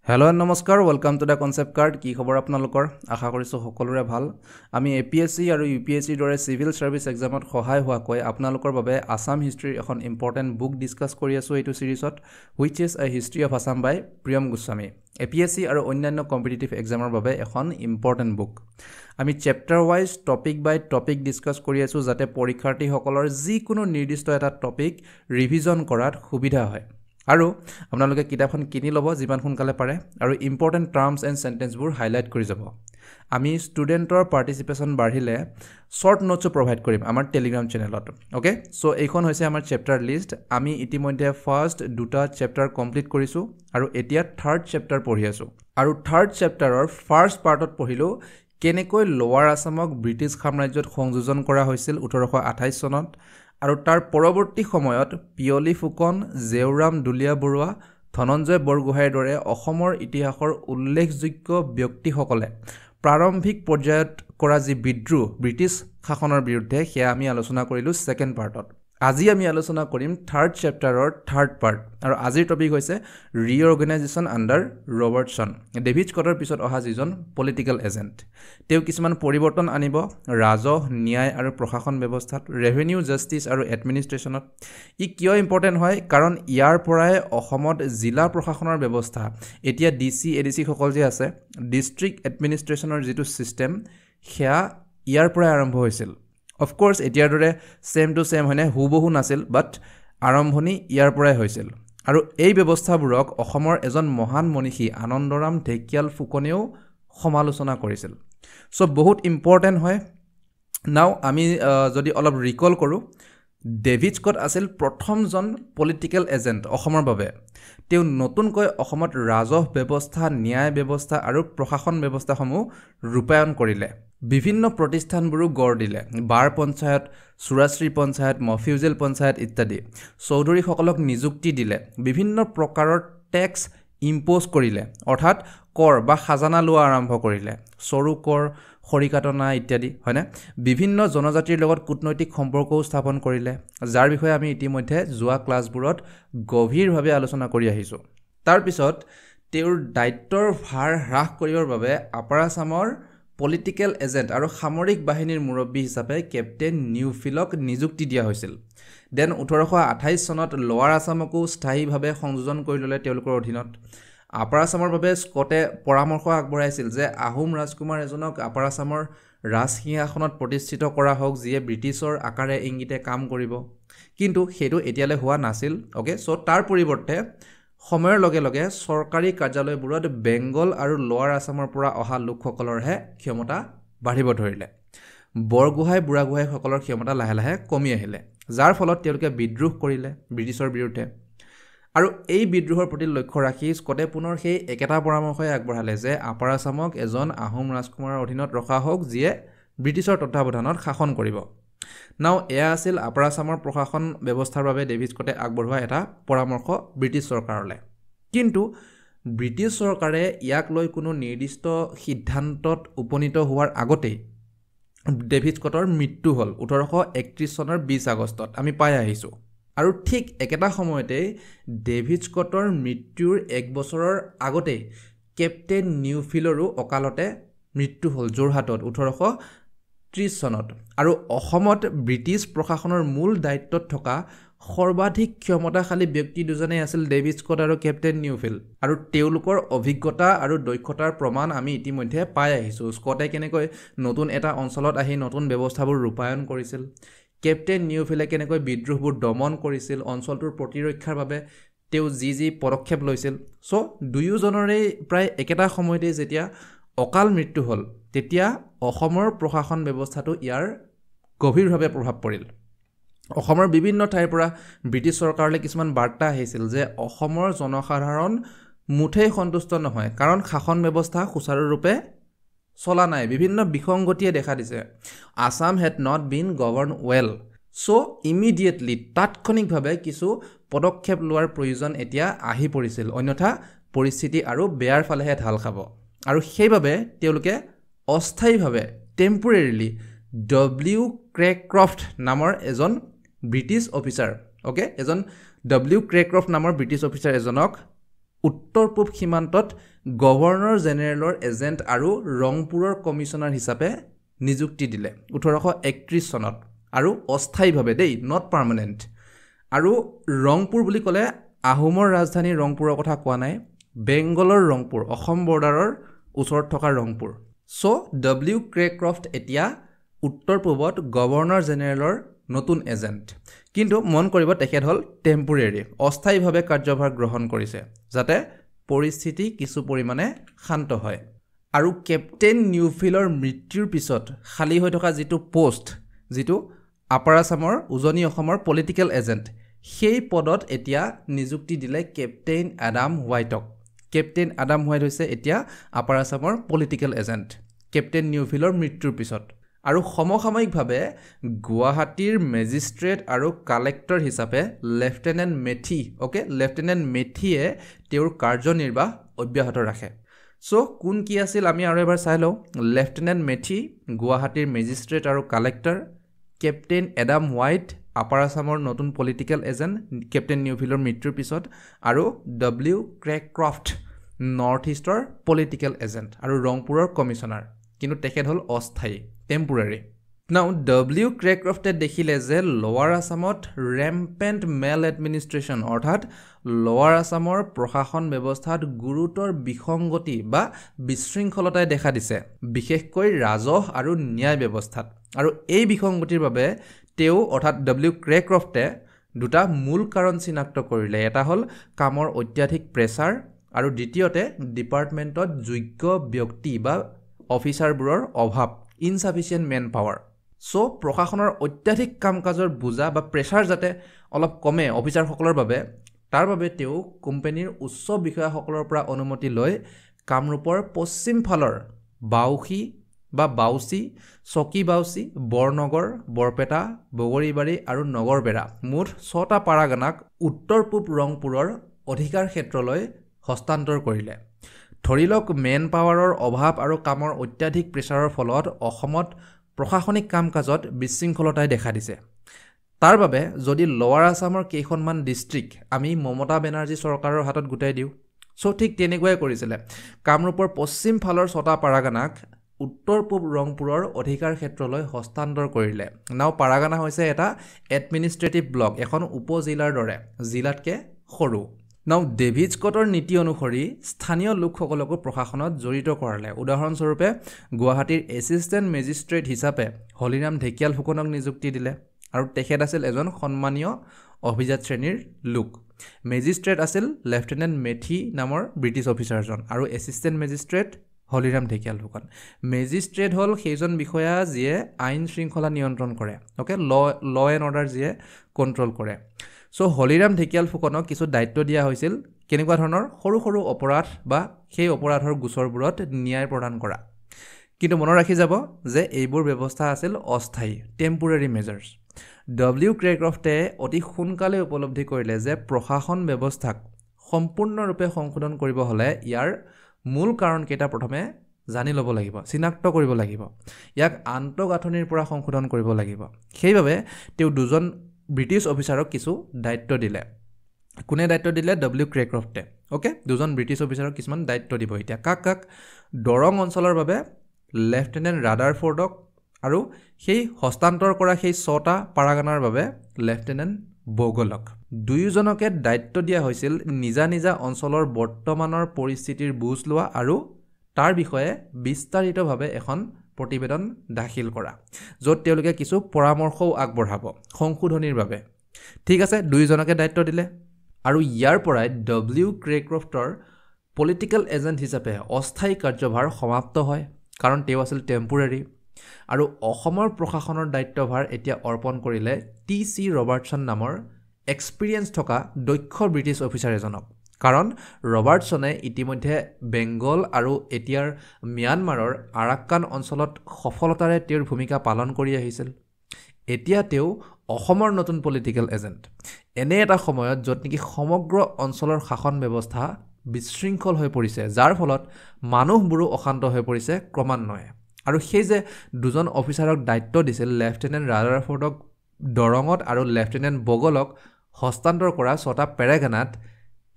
Hello and namaskar, welcome to the concept card. কি খবৰ আপোনালোকৰ আশা কৰিছো সকলোৰে ভাল আমি APSC আৰু UPSC দৰে সিভিল সাৰ্ভিস এক্সামত সহায় হোৱাকৈ আপোনালোকৰ বাবে আসাম হিষ্ট্ৰীৰ এখন ইম্পৰ্টেন্ট বুক ডিসকাস কৰি আছো এইটো সিৰিজত which is a history of Assam by Priyam Goswami APSC আৰু অন্যান্য কম্পিটিটিভ এক্সামৰ বাবে এখন ইম্পৰ্টেন্ট বুক আমি চ্যাপ্টাৰ ওয়াইজ টপিক বাই টপিক ডিসকাস কৰি আছো যাতে পৰীক্ষাৰ্থীসকলৰ যিকোনো নিৰ্দিষ্ট এটা টপিক ৰিভিজন কৰাত সুবিধা হয় আৰু আপোনালোকে কিতাপখন কিনি লব যিমান সোনকালে পাৰে আৰু ইম্পৰ্টেন্ট টাৰ্মছ এণ্ড সেন্টেন্সবোৰ হাইলাইট কৰি যাব আমি ষ্টুডেন্টৰ পাৰ্টিসিপেশন বাঢ়িলে শৰ্ট নোটছ প্ৰভাইড কৰিম আমাৰ টেলিগ্ৰাম চেনেলত ওকে সো এইখন হৈছে আমাৰ চ্যাপ্টাৰ লিষ্ট আমি ইতিমধ্যে ফাৰ্স্ট দুটা চ্যাপ্টাৰ কমপ্লিট কৰিছো আৰু এতিয়া থাৰ্ড চ্যাপ্টাৰ পঢ়ি আছো আৰু থাৰ্ড চ্যাপ্টাৰৰ ফাৰ্স্ট পাৰ্টত পঢ়িলো কেনেকৈ লোৱাৰ আসামক ব্ৰিটিছ সাম্ৰাজ্যত সংযোজন কৰা হৈছিল 1828 চনত আৰু তাৰ পৰৱৰ্তী সময়ত পিয়লি ফুকন জেউৰাম দুলিয়া বৰুৱা ধনঞ্জয় বৰগোহাঁইৰ দৰে অসমৰ ইতিহাসৰ উল্লেখযোগ্য ব্যক্তিসকলে প্ৰাৰম্ভিক পৰ্যায়ত কৰা যি বিদ্ৰোহ ব্ৰিটিছ শাসনৰ বিৰুদ্ধে সেয়া আমি আলোচনা কৰিলো সেকেন্ড পাৰ্টত আজি আমি আলোচনা কৰিম থাৰ্ড চ্যাপ্টাৰৰ থাৰ্ড পাৰ্ট আৰু আজিৰ টপিক হৈছে ৰিঅৰ্গানাইজেশ্যন আন্ডাৰ ৰবাৰ্টসন ডেভিড স্কটৰ পিছত অহা যিজন পলিটিক্যাল এজেন্ট তেওঁ কিছুমান পৰিৱৰ্তন আনিব ৰাজহ ন্যায় আৰু প্ৰশাসন ব্যৱস্থাত ৰেভিনিউ জাস্টিস আৰু এডমিনিষ্ট্ৰেচনত ই কিয় ইম্পৰ্টেন্ট হয় কাৰণ ইয়াৰ পৰাই অসমত জিলা প্ৰশাসনৰ ব্যৱস্থা এতিয়া ডিসি এডিসি সকল যে আছে ডিস্ট্ৰিক্ট এডমিনিষ্ট্ৰেচনৰ যেটো সিস্টেম সেয়া ইয়াৰ পৰাই আৰম্ভ হৈছিল Of course, এতিয়াৰ দৰে সেম টু সেম হয়নে হুবহু নাছিল বাট আৰম্ভণি ইয়াৰ পৰাই হৈছিল আৰু এই ব্যৱস্থাবোৰক অসমৰ এজন মহান মনীষী আনন্দৰাম ঢেকিয়াল ফুকনেও সমালোচনা কৰিছিল সো বহুত ইম্পৰ্টেন্ট হয় নাও আমি যদি অলপ ৰিকল কৰো ডেভিড স্কট আছিল প্ৰথমজন পলিটিক্যাল এজেন্ট অসমৰ বাবে তেওঁ নতুনকৈ অসমত ৰাজহ ব্যৱস্থা ন্যায় ব্যৱস্থা আৰু প্ৰশাসন ব্যৱস্থাসমূহ ৰূপায়ণ কৰিলে বিভিন্ন প্ৰতিষ্ঠানবোৰো গঢ় দিলে বাৰ পঞ্চায়ত সুৰাশ্ৰী পঞ্চায়ত মফিউজেল পঞ্চায়ত ইত্যাদি চৌধুৰী সকলক নিযুক্তি দিলে বিভিন্ন প্ৰকাৰৰ ট্যাক্স ইম্পোজ কৰিলে অৰ্থাৎ কৰ বা খাজানা লোৱা আৰম্ভ কৰিলে সৰু কৰ খৰিকাটনা ইত্যাদি হয়নে বিভিন্ন জনজাতিৰ লগত কূটনৈতিক সম্পৰ্কও স্থাপন কৰিলে যাৰ বিষয়ে আমি ইতিমধ্যে যোৱা ক্লাছবোৰত গভীৰভাৱে আলোচনা কৰি আহিছো তাৰ পিছত তেওঁৰ দায়িত্বৰ ভাৰ হ্ৰাস কৰিবৰ বাবে আপাৰ আসামৰ পলিটিক্যাল এজেন্ট আৰু সামৰিক বাহিনীৰ মুৰব্বী হিচাপে কেপ্টেইন নিউফিলক নিযুক্তি দিয়া হৈছিল দেন 1828 চনত লোৱাৰ আসামকো স্থায়ীভাৱে সংযোজন কৰি ললে তেওঁলোকৰ অধীনত আপাৰ আসামৰ বাবে স্কটে পৰামৰ্শ আগবঢ়াইছিল যে আহোম ৰাজকুমাৰ এজনক আপাৰ আসামৰ ৰাজসিংহাসনত প্ৰতিষ্ঠিত কৰা হোক যিয়ে ব্ৰিটিছৰ আকাৰে ইংগিতে কাম কৰিব কিন্তু হেতু এতিয়ালে হোৱা নাছিল ওকে সো তাৰ পৰিৱৰ্তে সময়ৰ লগে লগে সৰকাৰি কাৰ্যালয়বোৰত বেংগল আৰু লোৱাৰ আসামৰ পৰা অহা লোকসকলৰহে ক্ষমতা বাঢ়িব ধৰিলে বৰগোহাঁই বুঢ়াগোহাঁই সকলৰ ক্ষমতা লাহে লাহে কমি আহিলে যাৰ ফলত তেওঁলোকে বিদ্ৰোহ কৰিলে ব্ৰিটিছৰ বিৰুদ্ধে আৰু এই বিদ্ৰোহৰ প্ৰতি লক্ষ্য ৰাখি স্কটে পুনৰ সেই একেটা পৰামৰ্শই আগবঢ়ালে যে আপাৰ আসামক এজন আহোম ৰাজকুমাৰৰ অধীনত ৰখা হোক যিয়ে ব্ৰিটিছৰ তত্ত্বাৱধানত শাসন কৰিব নাও এয়া আছিল আপাৰ আসামৰ প্ৰশাসন ব্যৱস্থাৰ বাবে ডেভিড স্কটে আগবঢ়োৱা এটা পৰামৰ্শ ব্ৰিটিছ চৰকাৰলৈ কিন্তু ব্ৰিটিছ চৰকাৰে ইয়াক লৈ কোনো নিৰ্দিষ্ট সিদ্ধান্তত উপনীত হোৱাৰ আগতেই ডেভিড স্কটৰ মৃত্যু হ'ল 1831 চনৰ 20 আগষ্টত আমি পাই আহিছো আৰু ঠিক একেটা সময়তে ডেভিড স্কটৰ মৃত্যুৰ এক বছৰৰ আগতে কেপ্টেইন নিউফিলৰো অকালতে মৃত্যু হ'ল যোৰহাটত 1830 চনত আৰু অসমত ব্ৰিটিছ প্ৰশাসনৰ মূল দায়িত্বত থকা সৰ্বাধিক ক্ষমতাশালী ব্যক্তি দুজনে আছিল ডেভিড স্কট আৰু কেপ্টেইন নিউফিল আৰু তেওঁলোকৰ অভিজ্ঞতা আৰু দক্ষতাৰ প্ৰমাণ আমি ইতিমধ্যে পাই আহিছো স্কটে কেনেকৈ নতুন এটা অঞ্চলত আহি নতুন ব্যৱস্থাবোৰ ৰূপায়ণ কৰিছিল কেপ্টেইন নিউফিলে কেনেকৈ বিদ্ৰোহবোৰ দমন কৰিছিল অঞ্চলটোৰ প্ৰতিৰক্ষাৰ বাবে তেওঁ যি পদক্ষেপ লৈছিল সো দুয়োজনৰে প্ৰায় একেটা সময়তে যেতিয়া অকাল মৃত্যু হ'ল তেতিয়া অসমৰ প্ৰশাসন ব্যৱস্থাটো ইয়াৰ গভীৰভাৱে প্ৰভাৱ পৰিল অসমৰ বিভিন্ন ঠাইৰ পৰা ব্ৰিটিছ চৰকাৰলৈ কিছুমান বাৰ্তা আহিছিল যে অসমৰ জনসাধাৰণ মুঠেই সন্তুষ্ট নহয় কাৰণ শাসন ব্যৱস্থা সুচাৰুৰূপে চলা নাই বিভিন্ন বিসংগতিয়ে দেখা দিছে Assam had not been governed well so immediately তাৎক্ষণিকভাৱে কিছু পদক্ষেপ লোৱাৰ প্ৰয়োজন এতিয়া আহি পৰিছিল অন্যথা পৰিস্থিতি আৰু বেয়াৰ ফালেহে ঢাল খাব আৰু সেইভাবে তেওঁলোকে অস্থায়ীভাৱে টেম্পৰেৰিলি ডব্লিউ ক্ৰেকক্ৰফট নামৰ এজন ব্ৰিটিছ অফিচাৰ ওকে এজন ডব্লিউ ক্ৰেক্ৰফ্ট নামৰ ব্ৰিটিছ অফিচাৰ এজনক উত্তৰ পূব সীমান্তত গভৰ্ণৰ জেনেৰেলৰ এজেণ্ট আৰু ৰংপুৰৰ কমিছনাৰ হিচাপে নিযুক্তি দিলে 1831 চনত আৰু অস্থায়ীভাৱে দেই নট পাৰ্মানেণ্ট আৰু ৰংপুৰ বুলি ক'লে আহোমৰ ৰাজধানী ৰংপুৰৰ কথা কোৱা নাই বেংগলৰ ৰংপুৰ অসম বৰ্ডাৰৰ ওচৰত থকা ৰংপুৰ চ' ডব্লিউ ক্ৰেক্ৰফ্ট এতিয়া উত্তৰ পূবত গভৰ্ণৰ জেনেৰেলৰ নতুন এজেণ্ট কিন্তু মন কৰিব তেখেত হ'ল টেম্পৰেৰী অস্থায়ীভাৱে কাৰ্যভাৰ গ্ৰহণ কৰিছে যাতে পৰিস্থিতি কিছু পৰিমাণে শান্ত হয় আৰু কেপ্টেইন নিউফিলৰ মৃত্যুৰ পিছত খালী হৈ থকা যিটো পোষ্ট যিটো আপাৰ আছামৰ উজনি অসমৰ পলিটিকেল এজেণ্ট সেই পদত এতিয়া নিযুক্তি দিলে কেপ্টেইন এডাম হোৱাইটক কেপ্টেইন এডাম হোৱাইট হৈছে এতিয়া আপাৰ আছামৰ পলিটিকেল এজেণ্ট কেপ্টেইন নিউফিলৰ মৃত্যুৰ পিছত আৰু সমসাময়িকভাৱে গুৱাহাটীৰ মেজিষ্ট্ৰেট আৰু কালেক্টৰ হিচাপে লেফটেনেণ্ট মেথি ওকে লেফটেনেণ্ট মেথিয়ে তেওঁৰ কাৰ্যনিৰ্বাহ অব্যাহত ৰাখে চ' কোন কি আছিল আমি আৰু এবাৰ চাই লওঁ লেফটেনেণ্ট মেথি গুৱাহাটীৰ মেজিষ্ট্ৰেট আৰু collector captain Adam White upper আছামৰ নতুন পলিটিকেল এজেণ্ট কেপ্টেইন নিউফিলৰ মৃত্যুৰ পিছত আৰু ডব্লিউ ক্ৰেক্ৰফ্ট নৰ্থ ইষ্টৰ পলিটিকেল এজেণ্ট আৰু ৰংপুৰৰ কমিছনাৰ কিন্তু তেখেত হ'ল অস্থায়ী টেম্পৰেৰী নাও ডব্লিউ ক্ৰেক্ৰফ্টে দেখিলে যে লোৱাৰ আছামত ৰেম্পেণ্ট মেল এডমিনিষ্ট্ৰেশ্যন অৰ্থাৎ লোৱাৰ আছামৰ প্ৰশাসন ব্যৱস্থাত গুৰুতৰ বিসংগতি বা বিশৃংখলতাই দেখা দিছে বিশেষকৈ ৰাজহ আৰু ন্যায় ব্যৱস্থাত আৰু এই বিসংগতিৰ বাবে তেওঁ অৰ্থাৎ ডব্লিউ ক্ৰেক্ৰফ্টে দুটা মূল কাৰণ চিনাক্ত কৰিলে এটা হ'ল কামৰ অত্যাধিক প্ৰেছাৰ আৰু দ্বিতীয়তে ডিপাৰ্টমেণ্টত যোগ্য ব্যক্তি বা অফিচাৰবোৰৰ অভাৱ ইনসাফিচিয়েণ্ট মেন পাৱাৰ চ' প্ৰশাসনৰ অত্যাধিক কাম কাজৰ বোজা বা প্ৰেছাৰ যাতে অলপ কমে অফিচাৰসকলৰ বাবে তাৰ বাবে তেওঁ কোম্পানীৰ উচ্চ বিষয়াসকলৰ পৰা অনুমতি লৈ কামৰূপৰ পশ্চিম ফালৰ বাউসী বা বাউচি চকী বাউচি বৰনগৰ বৰপেটা বগৰীবাৰী আৰু নগৰবেৰা মুঠ 6টা পাৰাগানাক উত্তৰ পূব ৰংপুৰৰ অধিকাৰ ক্ষেত্ৰলৈ হস্তান্তৰ কৰিলে ধৰি লওক মেন পাৱাৰৰ অভাৱ আৰু কামৰ অত্যাধিক প্ৰেছাৰৰ ফলত অসমত প্ৰশাসনিক কাম কাজত বিশৃংখলতাই দেখা দিছে তাৰ বাবে যদি লোৱাৰ আছামৰ কেইখনমান ডিষ্ট্ৰিক্ট আমি মমতা বেনাৰ্জী চৰকাৰৰ হাতত গুটাই দিওঁ চ' ঠিক তেনেকুৱাই কৰিছিলে কামৰূপৰ পশ্চিম ফালৰ 6টা পাৰাগানাক উত্তৰ পূব ৰংপুৰৰ অধিকাৰ ক্ষেত্ৰলৈ হস্তান্তৰ কৰিলে নাও পাৰাগানা হৈছে এটা এডমিনিষ্ট্ৰেটিভ ব্লক এখন উপজিলাৰ দৰে জিলাতকৈ সৰু নাও ডেভিড স্কটৰ নীতি অনুসৰি স্থানীয় লোকসকলকো প্ৰশাসনত জড়িত কৰালে উদাহৰণস্বৰূপে গুৱাহাটীৰ এছিষ্টেণ্ট মেজিষ্ট্ৰেট হিচাপে হলিৰাম ঢেকিয়াল ফুকনক নিযুক্তি দিলে আৰু তেখেত আছিল এজন সন্মানীয় অভিজাত শ্ৰেণীৰ লোক মেজিষ্ট্ৰেট আছিল লেফটেনেণ্ট মেথি নামৰ ব্ৰিটিছ অফিচাৰজন আৰু assistant magistrate Holiram Dhekial Phukan magistrate হ'ল সেইজন বিষয়া যিয়ে আইন শৃংখলা নিয়ন্ত্ৰণ কৰে ওকে ল এণ্ড অৰ্ডাৰ যিয়ে কণ্ট্ৰল কৰে চ' হলিৰাম ঢেকিয়াল ফুকনক কিছু দায়িত্ব দিয়া হৈছিল কেনেকুৱা ধৰণৰ সৰু সৰু অপৰাধ বা সেই অপৰাধৰ গোচৰবোৰত ন্যায় প্ৰদান কৰা কিন্তু মনত ৰাখি যাব যে এইবোৰ ব্যৱস্থা আছিল অস্থায়ী টেম্পৰেৰী মেজাৰ্ছ ডব্লিউ ক্ৰেক্ৰফ্টে অতি সোনকালে উপলব্ধি কৰিলে যে প্ৰশাসন ব্যৱস্থাক সম্পূৰ্ণৰূপে সংশোধন কৰিব হ'লে ইয়াৰ মূল কাৰণকেইটা প্ৰথমে জানি ল'ব লাগিব চিনাক্ত কৰিব লাগিব ইয়াক আন্তঃগাঁথনিৰ পৰা সংশোধন কৰিব লাগিব সেইবাবে তেওঁ দুজন ব্ৰিটিছ অফিচাৰক কিছু দায়িত্ব দিলে কোনে দায়িত্ব দিলে ডব্লিউ ক্ৰেক্ৰফ্টে ওকে দুজন ব্ৰিটিছ অফিচাৰক কিছুমান দায়িত্ব দিব এতিয়া কাক দৰং অঞ্চলৰ বাবে লেফটেনেণ্ট ৰাডাৰফৰ্ডক আৰু সেই হস্তান্তৰ কৰা সেই 6টা পাৰাগানাৰ বাবে লেফটেনেণ্ট বগলক দুয়োজনকে দায়িত্ব দিয়া হৈছিল নিজা নিজা অঞ্চলৰ বৰ্তমানৰ পৰিস্থিতিৰ বুজ লোৱা আৰু তাৰ বিষয়ে বিস্তাৰিতভাৱে এখন প্ৰতিবেদন দাখিল কৰা য'ত তেওঁলোকে কিছু পৰামৰ্শও আগবঢ়াব সংশোধনীৰ বাবে ঠিক আছে দুয়োজনকে দায়িত্ব দিলে আৰু ইয়াৰ পৰাই ডব্লিউ ক্ৰেক্ৰফ্টৰ পলিটিকেল এজেণ্ট হিচাপে অস্থায়ী কাৰ্যভাৰ সমাপ্ত হয় কাৰণ তেওঁ আছিল টেম্পৰেৰী আৰু অসমৰ প্ৰশাসনৰ দায়িত্বভাৰ এতিয়া অৰ্পণ কৰিলে টি.চি. ৰবাৰ্টছন নামৰ এক্সপিৰিয়েঞ্চ থকা দক্ষ ব্ৰিটিছ অফিচাৰ এজনক কাৰণ ৰবাৰ্টছনে ইতিমধ্যে বেংগল আৰু এতিয়াৰ ম্যানমাৰৰ আৰাক্কান অঞ্চলত সফলতাৰে তেওঁৰ ভূমিকা পালন কৰি আহিছিল এতিয়া তেওঁ অসমৰ নতুন পলিটিকেল এজেণ্ট এনে এটা সময়ত য'ত নেকি সমগ্ৰ অঞ্চলৰ শাসন ব্যৱস্থা বিশৃংখল হৈ পৰিছে যাৰ ফলত মানুহবোৰো অশান্ত হৈ পৰিছে ক্ৰমান্বয়ে আৰু সেই যে দুজন অফিচাৰক দায়িত্ব দিছিল লেফটেনেণ্ট ৰাডাৰফৰ্ডক দৰঙত আৰু লেফটেনেণ্ট বগলক হস্তান্তৰ কৰা 6টা পেৰাগানাত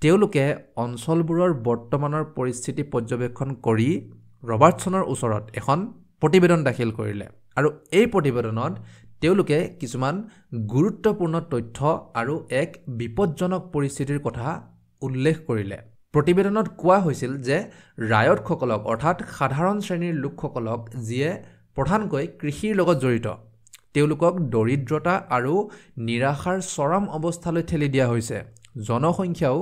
তেওঁলোকে অঞ্চলবোৰৰ বৰ্তমানৰ পৰিস্থিতি পৰ্যবেক্ষণ কৰি ৰবাৰ্টছনৰ ওচৰত এখন প্ৰতিবেদন দাখিল কৰিলে আৰু এই প্ৰতিবেদনত তেওঁলোকে কিছুমান গুৰুত্বপূৰ্ণ তথ্য আৰু এক বিপদজনক পৰিস্থিতিৰ কথা উল্লেখ কৰিলে প্ৰতিবেদনত কোৱা হৈছিল যে ৰায়তসকলক অৰ্থাৎ সাধাৰণ শ্ৰেণীৰ লোকসকলক যিয়ে প্ৰধানকৈ কৃষিৰ লগত জড়িত তেওঁলোকক দৰিদ্ৰতা আৰু নিৰাশাৰ চৰম অৱস্থালৈ ঠেলি দিয়া হৈছে জনসংখ্যাও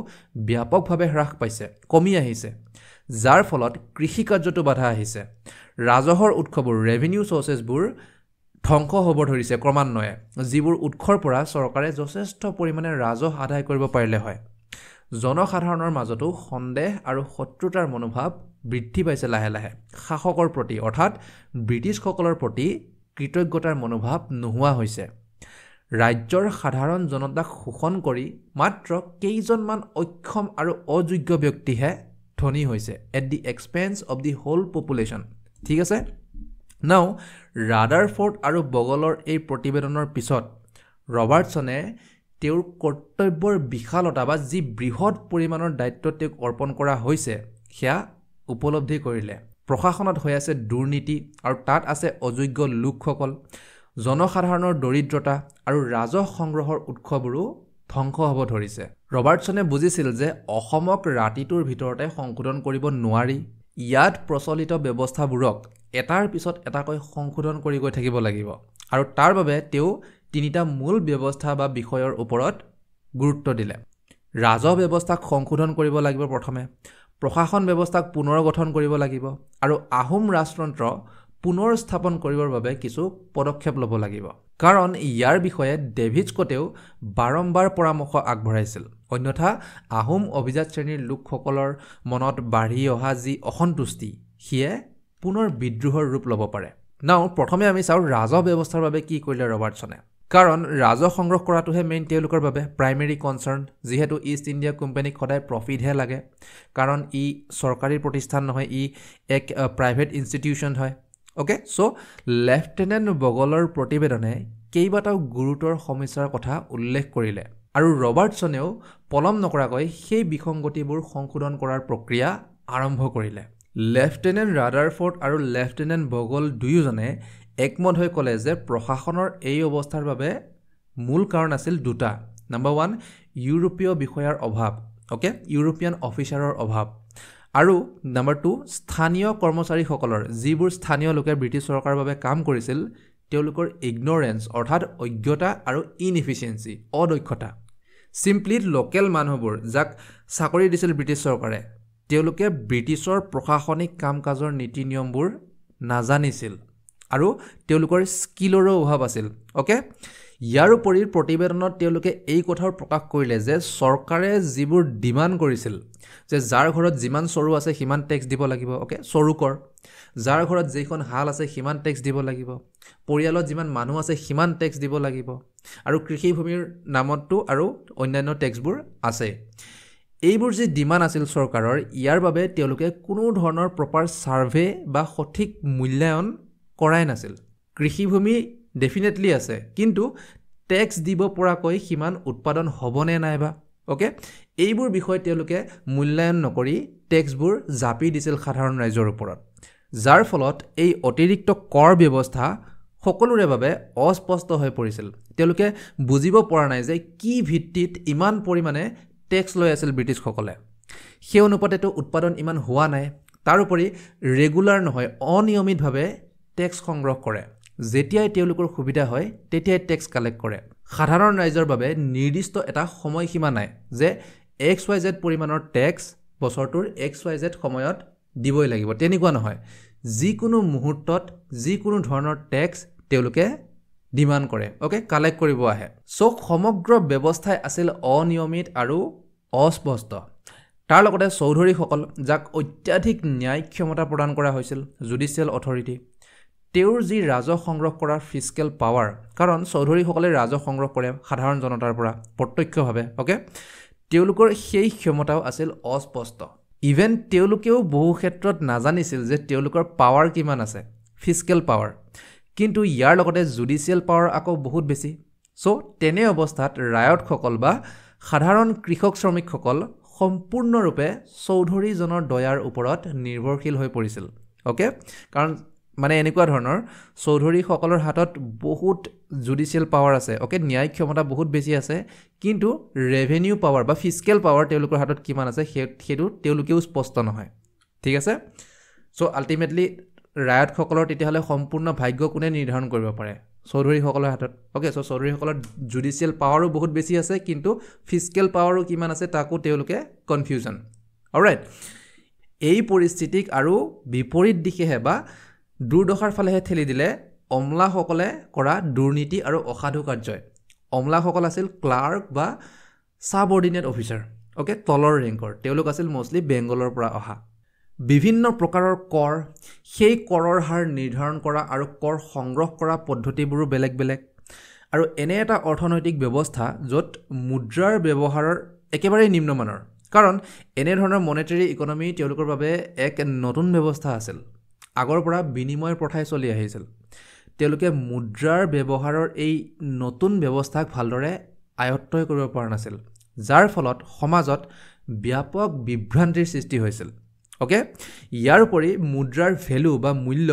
ব্যাপকভাৱে হ্ৰাস পাইছে কমি আহিছে যাৰ ফলত কৃষি কাৰ্যটো বাধা আহিছে ৰাজহৰ উৎসবোৰ ৰেভিনিউ চৰ্চেছবোৰ ধ্বংস হ'ব ধৰিছে ক্ৰমান্বয়ে যিবোৰ উৎসৰ পৰা চৰকাৰে যথেষ্ট পৰিমাণে ৰাজহ আদায় কৰিব পাৰিলে হয় জনসাধাৰণৰ মাজতো সন্দেহ আৰু শত্ৰুতাৰ মনোভাৱ বৃদ্ধি পাইছে লাহে লাহে শাসকৰ প্ৰতি অৰ্থাৎ ব্ৰিটিছসকলৰ প্ৰতি কৃতজ্ঞতাৰ মনোভাৱ নোহোৱা হৈছে ৰাজ্যৰ সাধাৰণ জনতাক শোষণ কৰি মাত্ৰ কেইজনমান অক্ষম আৰু অযোগ্য ব্যক্তিহে ধনী হৈছে at the expense of the whole population ঠিক আছে নাও ৰাদাৰফৰ্ড আৰু বগলৰ এই প্ৰতিবেদনৰ পিছত ৰবাৰ্টছনে তেওঁৰ কৰ্তব্যৰ বিশালতা বা যি বৃহৎ পৰিমাণৰ দায়িত্ব তেওঁক অৰ্পণ কৰা হৈছে সেয়া উপলব্ধি কৰিলে প্ৰশাসনত হৈ আছে দুৰ্নীতি আৰু তাত আছে অযোগ্য লোকসকল জনসাধাৰণৰ দৰিদ্ৰতা আৰু ৰাজহ সংগ্ৰহৰ উৎসবোৰো ধ্বংস হ'ব ধৰিছে ৰবাৰ্টছনে বুজিছিল যে অসমক ৰাতিটোৰ ভিতৰতে সংশোধন কৰিব নোৱাৰি ইয়াত প্ৰচলিত ব্যৱস্থাবোৰক এটাৰ পিছত এটাকৈ সংশোধন কৰি গৈ থাকিব লাগিব আৰু তাৰ বাবে তেওঁ তিনিটা মূল ব্যৱস্থা বা বিষয়ৰ ওপৰত গুৰুত্ব দিলে ৰাজহ ব্যৱস্থাক সংশোধন কৰিব লাগিব প্ৰথমে প্ৰশাসন ব্যৱস্থাক পুনৰ গঠন কৰিব লাগিব আৰু আহোম ৰাজতন্ত্ৰ পুনৰ স্থাপন কৰিবৰ বাবে কিছু পদক্ষেপ ল'ব লাগিব কাৰণ ইয়াৰ বিষয়ে ডেভিড স্কটেও বাৰম্বাৰ পৰামৰ্শ আগবঢ়াইছিল অন্যথা আহোম অভিজাত শ্ৰেণীৰ লোকসকলৰ মনত বাঢ়ি অহা যি অসন্তুষ্টি সিয়ে পুনৰ বিদ্ৰোহৰ ৰূপ ল'ব পাৰে নাও প্ৰথমে আমি চাওঁ ৰাজহ ব্যৱস্থাৰ বাবে কি কৰিলে ৰবাৰ্টছনে কাৰণ ৰাজহ সংগ্ৰহ কৰাটোহে মেইন তেওঁলোকৰ বাবে প্ৰাইমেৰী কনচাৰ্ণ যিহেতু ইষ্ট ইণ্ডিয়া কোম্পানীক সদায় প্ৰফিটহে লাগে কাৰণ ই চৰকাৰী প্ৰতিষ্ঠান নহয় ই এক প্ৰাইভেট ইনষ্টিটিউশ্যন হয় অ'কে চ' লেফটেনেণ্ট বগলৰ প্ৰতিবেদনে কেইবাটাও গুৰুতৰ সমস্যাৰ কথা উল্লেখ কৰিলে আৰু ৰবাৰ্টছনেও পলম নকৰাকৈ সেই বিসংগতিবোৰ সংশোধন কৰাৰ প্ৰক্ৰিয়া আৰম্ভ কৰিলে লেফটেনেণ্ট ৰাদাৰফৰ্ড আৰু লেফটেনেণ্ট বগল দুয়োজনে একমত হৈ ক'লে যে প্ৰশাসনৰ এই অৱস্থাৰ বাবে মূল কাৰণ আছিল দুটা নম্বৰ 1 ইউৰোপীয় বিষয়াৰ অভাৱ অ'কে ইউৰোপিয়ান অফিচাৰৰ অভাৱ আৰু নম্বৰ 2 স্থানীয় কৰ্মচাৰীসকলৰ যিবোৰ স্থানীয় লোকে ব্ৰিটিছ চৰকাৰৰ বাবে কাম কৰিছিল তেওঁলোকৰ ইগনৰেন্স অৰ্থাৎ অজ্ঞতা আৰু ইনএফিচিয়েন্সি অদক্ষতা সিম্পলি লোকেল মানুহবোৰ যাক চাকৰি দিছিল ব্ৰিটিছ চৰকাৰে তেওঁলোকে ব্ৰিটিছৰ প্ৰশাসনিক কাম-কাজৰ নীতি নিয়মবোৰ নাজানিছিল আৰু তেওঁলোকৰ স্কিলৰো অভাৱ আছিল ওকে ইয়াৰ উপৰি প্ৰতিবেদনত তেওঁলোকে এই কথাও প্ৰকাশ কৰিলে যে চৰকাৰে যিবোৰ ডিমাণ্ড কৰিছিল যে যাৰ ঘৰত যিমান চৰু আছে সিমান টেক্স দিব লাগিব ওকে চৰুকৰ যাৰ ঘৰত যেইখন হাল আছে সিমান টেক্স দিব লাগিব পৰিয়ালত যিমান মানুহ আছে সিমান টেক্স দিব লাগিব আৰু কৃষি ভূমিৰ নামতটো আৰু অন্যান্য টেক্সবোৰ আছে এইবোৰ যে ডিমাণ্ড আছিল চৰকাৰৰ ইয়াৰ বাবে তেওঁলোকে কোনো ধৰণৰ প্ৰপাৰ সাৰ্ভে বা সঠিক মূল্যায়ন কৰাই নাছিল কৃষিভূমি ডেফিনেটলি আছে কিন্তু টেক্স দিব পৰাকৈ সিমান উৎপাদন হ'বনে নাইবা ওকে এইবোৰ বিষয় তেওঁলোকে মূল্যায়ন নকৰি টেক্সবোৰ জাপি দিছিল সাধাৰণ ৰাইজৰ ওপৰত যাৰ ফলত এই অতিৰিক্ত কৰ ব্যৱস্থা সকলোৰে বাবে অস্পষ্ট হৈ পৰিছিল তেওঁলোকে বুজিব পৰা নাই যে কি ভিত্তিত ইমান পৰিমাণে টেক্স লৈ আছিল ব্ৰিটিছসকলে সেই অনুপাতেতো উৎপাদন ইমান হোৱা নাই তাৰ উপৰি ৰেগুলাৰ নহয় অনিয়মিতভাৱে টেক্স সংগ্ৰহ কৰে যেতিয়াই তেওঁলোকৰ সুবিধা হয় তেতিয়াই টেক্স কালেক্ট কৰে সাধাৰণ ৰাইজৰ বাবে নিৰ্দিষ্ট এটা সময়সীমা নাই যে XYZ পৰিমাণৰ টেক্স বছৰটোৰ XYZ সময়ত দিবই লাগিব তেনেকুৱা নহয় যিকোনো মুহূৰ্তত যিকোনো ধৰণৰ টেক্স তেওঁলোকে ডিমাণ্ড কৰে ওকে কালেক্ট কৰিব আহে সো সমগ্ৰ ব্যৱস্থাই আছিল অনিয়মিত আৰু অস্পষ্ট তাৰ লগতে চৌধুৰীসকল যাক অত্যাধিক ন্যায় ক্ষমতা প্ৰদান কৰা হৈছিল জুডিচিয়েল অথৰিটি তেওঁৰ যি ৰাজহ সংগ্ৰহ কৰাৰ ফিস্কেল পাৱাৰ কাৰণ চৌধুৰীসকলে ৰাজহ সংগ্ৰহ কৰে সাধাৰণ জনতাৰ পৰা প্ৰত্যক্ষভাৱে ওকে তেওঁলোকৰ সেই ক্ষমতাও আছিল অস্পষ্ট ইভেন তেওঁলোকেও বহু ক্ষেত্ৰত নাজানিছিল যে তেওঁলোকৰ পাৱাৰ কিমান আছে ফিস্কেল পাৱাৰ কিন্তু ইয়াৰ লগতে জুডিচিয়েল পাৱাৰ আকৌ বহুত বেছি সো তেনে অৱস্থাত ৰায়তসকল বা সাধাৰণ কৃষক শ্ৰমিকসকল সম্পূৰ্ণৰূপে চৌধুৰীজনৰ দয়াৰ ওপৰত নিৰ্ভৰশীল হৈ পৰিছিল ওকে কাৰণ মানে এনেকুৱা ধৰণৰ চৌধুৰীসকলৰ হাতত বহুত জুডিচিয়েল পাৱাৰ আছে ওকে ন্যায়িক ক্ষমতা বহুত বেছি আছে কিন্তু ৰেভিনিউ পাৱাৰ বা ফিস্কেল পাৱাৰ তেওঁলোকৰ হাতত কিমান আছে সেইটো তেওঁলোকেও স্পষ্ট নহয় ঠিক আছে সো আল্টিমেটলি ৰায়তসকলৰ তেতিয়াহ'লে সম্পূৰ্ণ ভাগ্য কোনে নিৰ্ধাৰণ কৰিব পাৰে চৌধুৰীসকলৰ হাতত ওকে সো চৌধুৰীসকলৰ জুডিচিয়েল পাৱাৰো বহুত বেছি আছে কিন্তু ফিস্কেল পাৱাৰো কিমান আছে তাকো তেওঁলোকে কনফিউজন অলৰাইট এই পৰিস্থিতিক আৰু বিপৰীত দিশেহে বা দুৰ্দশাৰ ফালেহে ঠেলি দিলে অমলাসকলে কৰা দুৰ্নীতি আৰু অসাধু কাৰ্যই অমলাসকল আছিল ক্লাৰ্ক বা সাবঅৰ্ডিনেট অফিচাৰ ওকে তলৰ ৰেংকৰ তেওঁলোক আছিল মোষ্টলি বেংগলৰ পৰা অহা বিভিন্ন প্ৰকাৰৰ কৰ সেই কৰৰ হাৰ নিৰ্ধাৰণ কৰা আৰু কৰ সংগ্ৰহ কৰা পদ্ধতিবোৰো বেলেগ বেলেগ আৰু এনে এটা অৰ্থনৈতিক ব্যৱস্থা য'ত মুদ্ৰাৰ ব্যৱহাৰৰ একেবাৰে নিম্নমানৰ কাৰণ এনে ধৰণৰ মনেটাৰী ইকনমি তেওঁলোকৰ বাবে এক নতুন ব্যৱস্থা আছিল আগৰ পৰা বিনিময় প্ৰথাই চলি আহিছিল তেওঁলোকে মুদ্ৰাৰ ব্যৱহাৰৰ এই নতুন ব্যৱস্থাক ভালদৰে আয়ত্তই কৰিব পৰা নাছিল যাৰ ফলত সমাজত ব্যাপক বিভ্ৰান্তিৰ সৃষ্টি হৈছিল ওকে ইয়াৰ উপৰি মুদ্ৰাৰ ভ্যালু বা মূল্য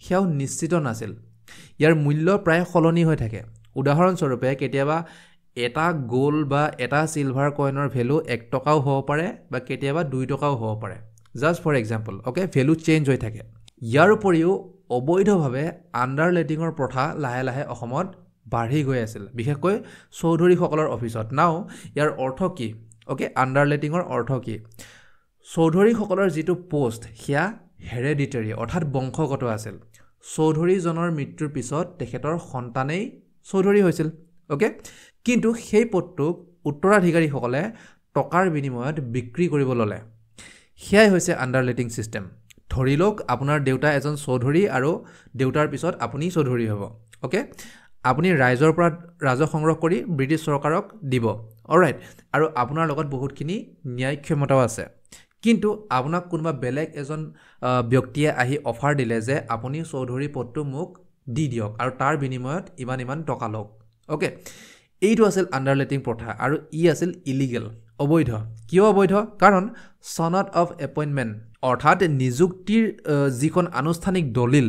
সেয়াও নিশ্চিত নাছিল ইয়াৰ মূল্য প্ৰায় সলনি হৈ থাকে উদাহৰণস্বৰূপে কেতিয়াবা এটা গোল্ড বা এটা সিলভাৰ কইনৰ ভ্যালু 1 টকাও হ'ব পাৰে বা কেতিয়াবা 2 টকাও হ'ব পাৰে just for example okay value change হৈ থাকে ইয়াৰ উপৰিও অবৈধভাৱে আণ্ডাৰলেটিঙৰ প্ৰথা লাহে লাহে অসমত বাঢ়ি গৈ আছিল বিশেষকৈ চৌধুৰীসকলৰ অফিচত নাও ইয়াৰ অৰ্থ কি ওকে আণ্ডাৰলেটিঙৰ অৰ্থ কি চৌধুৰীসকলৰ যিটো পোষ্ট সেয়া হেৰেডিটাৰী অৰ্থাৎ বংশগত আছিল চৌধুৰীজনৰ মৃত্যুৰ পিছত তেখেতৰ সন্তানেই চৌধুৰী হৈছিল ওকে কিন্তু সেই পদটোক উত্তৰাধিকাৰীসকলে টকাৰ বিনিময়ত বিক্ৰী কৰিব ল'লে সেয়াই হৈছে আণ্ডাৰলেটিং ছিষ্টেম ধৰি লওক আপোনাৰ দেউতা এজন চৌধুৰী আৰু দেউতাৰ পিছত আপুনি চৌধুৰী হ'ব ওকে আপুনি ৰাইজৰ পৰা ৰাজহ সংগ্ৰহ কৰি ব্ৰিটিছ চৰকাৰক দিব অলৰাইট আৰু আপোনাৰ লগত বহুতখিনি ন্যায়িক ক্ষমতাও আছে কিন্তু আপোনাক কোনোবা বেলেগ এজন ব্যক্তিয়ে আহি অফাৰ দিলে যে আপুনি চৌধুৰী পদটো মোক দি দিয়ক আৰু তাৰ বিনিময়ত ইমান টকা লওক ওকে এইটো আছিল আণ্ডাৰলেটিং প্ৰথা আৰু ই আছিল ইলিগেল অবৈধ কিয় অবৈধ কাৰণ সনদ অফ এপইণ্টমেণ্ট অৰ্থাৎ নিযুক্তিৰ যিখন আনুষ্ঠানিক দলিল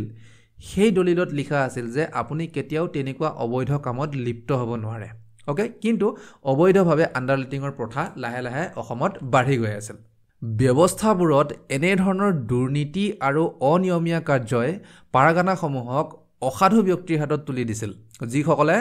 সেই দলিলত লিখা আছিল যে আপুনি কেতিয়াও তেনেকুৱা অবৈধ কামত লিপ্ত হ'ব নোৱাৰে ওকে কিন্তু অবৈধভাৱে আণ্ডাৰলেটিঙৰ প্ৰথা লাহে লাহে অসমত বাঢ়ি গৈ আছিল ব্যৱস্থাবোৰত এনে ধৰণৰ দুৰ্নীতি আৰু অনিয়মীয়া কাৰ্যই পাৰগানাসমূহক অসাধু ব্যক্তিৰ হাতত তুলি দিছিল যিসকলে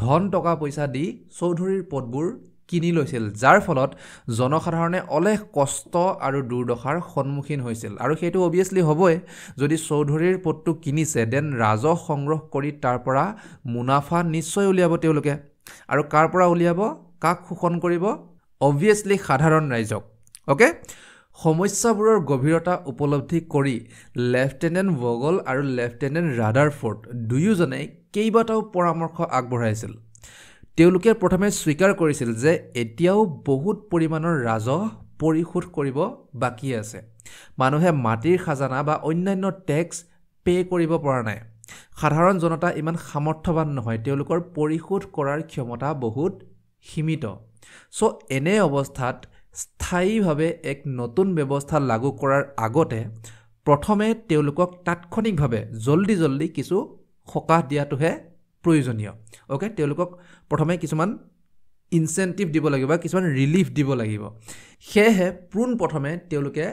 ধন টকা পইচা দি চৌধুৰীৰ পদবোৰ কিনি লৈছিল যাৰ ফলত জনসাধাৰণে অলেখ কষ্ট আৰু দুৰ্দশাৰ সন্মুখীন হৈছিল আৰু সেইটো অবিয়াছলি হ'বই যদি চৌধুৰীৰ পদটো কিনিছে দেন ৰাজহ সংগ্ৰহ কৰি তাৰ পৰা মুনাফা নিশ্চয় উলিয়াব তেওঁলোকে আৰু কাৰ পৰা উলিয়াব কাক শোষণ কৰিব অবিয়াছলি সাধাৰণ ৰাইজক ওকে সমস্যাবোৰৰ গভীৰতা উপলব্ধি কৰি লেফটেনেণ্ট ভগল আৰু লেফটেনেণ্ট ৰাদাৰফোৰ্ড দুয়োজনে কেইবাটাও পৰামৰ্শ আগবঢ়াইছিল তেওঁলোকে প্ৰথমে স্বীকাৰ কৰিছিল যে এতিয়াও বহুত পৰিমাণৰ ৰাজহ পৰিশোধ কৰিব বাকী আছে মানুহে মাটিৰ খাজানা বা অন্যান্য টেক্স পে কৰিব পৰা নাই সাধাৰণ জনতা ইমান সামৰ্থ্যৱান নহয় তেওঁলোকৰ পৰিশোধ কৰাৰ ক্ষমতা বহুত সীমিত সো এনে অৱস্থাত স্থায়ীভাৱে এক নতুন ব্যৱস্থা লাগু কৰাৰ আগতে প্ৰথমে তেওঁলোকক তাৎক্ষণিকভাৱে জলদি কিছু সকাহ দিয়াটোহে প্ৰয়োজনীয় ওকে তেওঁলোকক প্ৰথমে কিছুমান ইনচেন্টিভ দিব লাগিব বা কিছুমান ৰিলিফ দিব লাগিব সেয়েহে প্ৰথমে তেওঁলোকে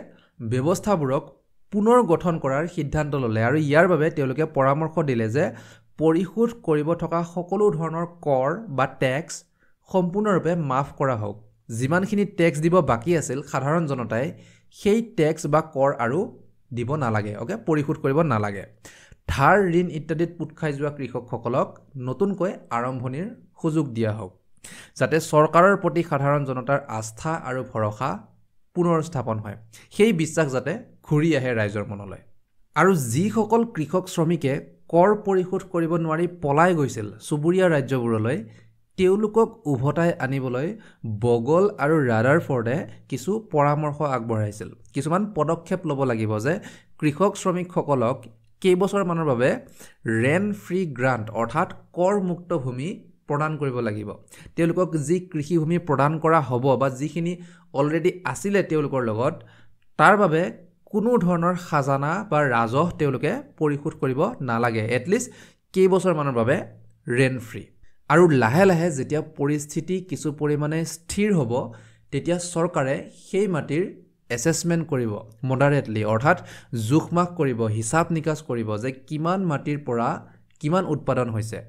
ব্যৱস্থাবোৰক পুনৰ গঠন কৰাৰ সিদ্ধান্ত ল'লে আৰু ইয়াৰ বাবে তেওঁলোকে পৰামৰ্শ দিলে যে পৰিশোধ কৰিব থকা সকলো ধৰণৰ কৰ বা টেক্স সম্পূৰ্ণৰূপে মাফ কৰা হওক যিমানখিনি টেক্স দিব বাকী আছিল সাধাৰণ জনতাই সেই টেক্স বা কৰ আৰু দিব নালাগে ওকে পৰিশোধ কৰিব নালাগে ধাৰ ঋণ ইত্যাদিত পুত খাই যোৱা কৃষকসকলক নতুনকৈ আৰম্ভণিৰ সুযোগ দিয়া হওক যাতে চৰকাৰৰ প্ৰতি সাধাৰণ জনতাৰ আস্থা আৰু ভৰসা পুনৰ স্থাপন হয় সেই বিশ্বাস যাতে ঘূৰি আহে ৰাইজৰ মনলৈ আৰু যিসকল কৃষক শ্ৰমিকে কৰ পৰিশোধ কৰিব নোৱাৰি পলাই গৈছিল চুবুৰীয়া ৰাজ্যবোৰলৈ তেওঁলোকক উভতাই আনিবলৈ বগল আৰু ৰাদাৰফোৰ্ডে কিছু পৰামৰ্শ আগবঢ়াইছিল কিছুমান পদক্ষেপ ল'ব লাগিব যে কৃষক শ্ৰমিকসকলক কেইবছৰমানৰ বাবে ৰেণ্ট ফ্ৰী গ্ৰাণ্ট অৰ্থাৎ কৰ মুক্ত ভূমি প্ৰদান কৰিব লাগিব তেওঁলোকক যি কৃষিভূমি প্ৰদান কৰা হ'ব বা যিখিনি অলৰেডি আছিলে তেওঁলোকৰ লগত তাৰ বাবে কোনো ধৰণৰ খাজানা বা ৰাজহ তেওঁলোকে পৰিশোধ কৰিব নালাগে এটলিষ্ট কেইবছৰমানৰ বাবে ৰেণ্ট ফ্ৰী আৰু লাহে লাহে যেতিয়া পৰিস্থিতি কিছু পৰিমাণে স্থিৰ হ'ব তেতিয়া চৰকাৰে সেই মাটিৰ এছেছমেণ্ট কৰিব মডাৰেটলি অৰ্থাৎ জোখমাখ কৰিব হিচাপ নিকাচ কৰিব যে কিমান মাটিৰ পৰা কিমান উৎপাদন হৈছে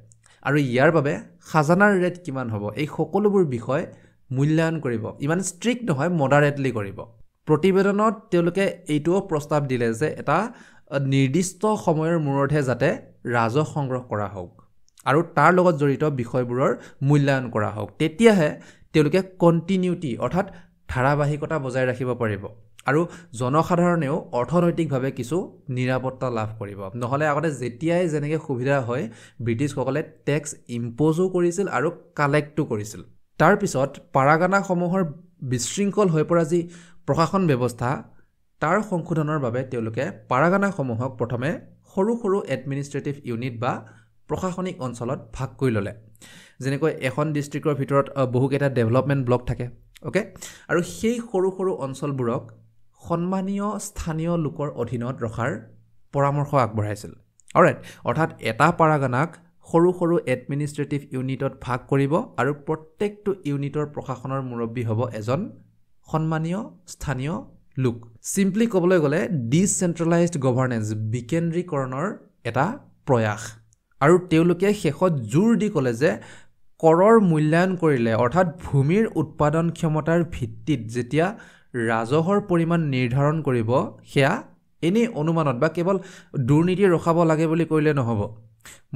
আৰু ইয়াৰ বাবে খাজানাৰ ৰেট কিমান হ'ব এই সকলোবোৰ বিষয় মূল্যায়ন কৰিব ইমান ষ্ট্ৰিক্ট নহয় মডাৰেটলি কৰিব প্ৰতিবেদনত তেওঁলোকে এইটোও প্ৰস্তাৱ দিলে যে এটা নিৰ্দিষ্ট সময়ৰ মূৰতহে যাতে ৰাজহ সংগ্ৰহ কৰা হওক আৰু তাৰ লগত জড়িত বিষয়বোৰৰ মূল্যায়ন কৰা হওক তেতিয়াহে তেওঁলোকে কণ্টিনিউটি অৰ্থাৎ ধাৰাবাহিকতা বজাই ৰাখিব পাৰিব আৰু জনসাধাৰণেও অৰ্থনৈতিকভাৱে কিছু নিৰাপত্তা লাভ কৰিব নহ'লে আগতে যেতিয়াই যেনেকৈ সুবিধা হয় ব্ৰিটিছসকলে টেক্স ইম্প'জো কৰিছিল আৰু কালেক্টো কৰিছিল তাৰপিছত পাৰাগানাসমূহৰ বিশৃংখল হৈ পৰা যি প্ৰশাসন ব্যৱস্থা তাৰ সংশোধনৰ বাবে তেওঁলোকে পাৰাগানাসমূহক প্ৰথমে সৰু সৰু এডমিনিষ্ট্ৰেটিভ ইউনিট বা প্ৰশাসনিক অঞ্চলত ভাগ কৰি ল'লে যেনেকৈ এখন ডিষ্ট্ৰিক্টৰ ভিতৰত বহুকেইটা ডেভেলপমেণ্ট ব্লক থাকে অ'কে আৰু সেই সৰু সৰু অঞ্চলবোৰক সন্মানীয় স্থানীয় লোকৰ অধীনত ৰখাৰ পৰামৰ্শ আগবঢ়াইছিল অলৰাইট অৰ্থাৎ এটা পাৰাগানাক সৰু সৰু এডমিনিষ্ট্ৰেটিভ ইউনিটত ভাগ কৰিব আৰু প্ৰত্যেকটো ইউনিটৰ প্ৰশাসনৰ মুৰব্বী হ'ব এজন সন্মানীয় স্থানীয় লোক চিম্পলি ক'বলৈ গ'লে ডিচেণ্ট্ৰেলাইজড গভাৰ্নেন্স বিকেন্দ্ৰীকৰণৰ এটা প্ৰয়াস আৰু তেওঁলোকে শেষত জোৰ দি ক'লে যে কৰৰ মূল্যায়ন কৰিলে অৰ্থাৎ ভূমিৰ উৎপাদন ক্ষমতাৰ ভিত্তিত যেতিয়া ৰাজহৰ পৰিমাণ নিৰ্ধাৰণ কৰিব সেয়া এনেই অনুমানত বা কেৱল দুৰ্নীতি ৰখাব লাগে বুলি কৰিলে নহ'ব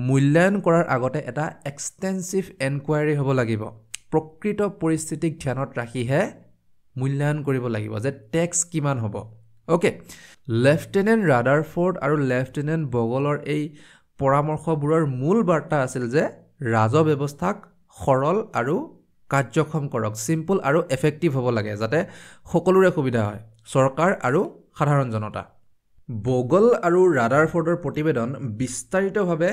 মূল্যায়ন কৰাৰ আগতে এটা এক্সটেনচিভ এনকুৱাৰী হ'ব লাগিব প্ৰকৃত পৰিস্থিতিক ধ্যানত ৰাখিহে মূল্যায়ন কৰিব লাগিব যে টেক্স কিমান হ'ব অ'কে লেফটেনেণ্ট ৰাডাৰফৰ্ড আৰু লেফটেনেণ্ট বগলৰ এই পৰামৰ্শবোৰৰ মূল বাৰ্তা আছিল যে ৰাজহ ব্যৱস্থাক সৰল আৰু কাৰ্যক্ষম কৰক চিম্পল আৰু এফেক্টিভ হ'ব লাগে যাতে সকলোৰে সুবিধা হয় চৰকাৰ আৰু সাধাৰণ জনতা বগল আৰু ৰাডাৰফৰ্ডৰ প্ৰতিবেদন বিস্তাৰিতভাৱে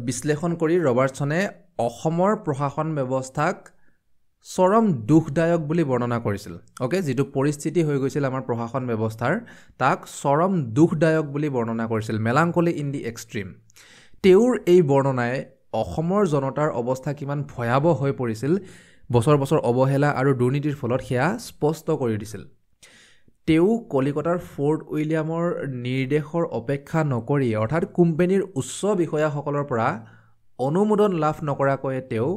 বিশ্লেষণ কৰি ৰবাৰ্টছনে অসমৰ প্ৰশাসন ব্যৱস্থাক চৰম দুখদায়ক বুলি বৰ্ণনা কৰিছিল অ'কে যিটো পৰিস্থিতি হৈ গৈছিল আমাৰ প্ৰশাসন ব্যৱস্থাৰ তাক চৰম দুখদায়ক বুলি বৰ্ণনা কৰিছিল মেলাংকলি ইন দি এক্সট্ৰিম তেওঁৰ এই বৰ্ণনাই অসমৰ জনতাৰ অৱস্থা কিমান ভয়াৱহ হৈ পৰিছিল বছৰ বছৰ অৱহেলা আৰু দুৰ্নীতিৰ ফলত সেয়া স্পষ্ট কৰি দিছিল তেওঁ কলিকতাৰ ফৰ্ট উইলিয়ামৰ নিৰ্দেশৰ অপেক্ষা নকৰি অৰ্থাৎ কোম্পানীৰ উচ্চ বিষয়াসকলৰ পৰা অনুমোদন লাভ নকৰাকৈ তেওঁ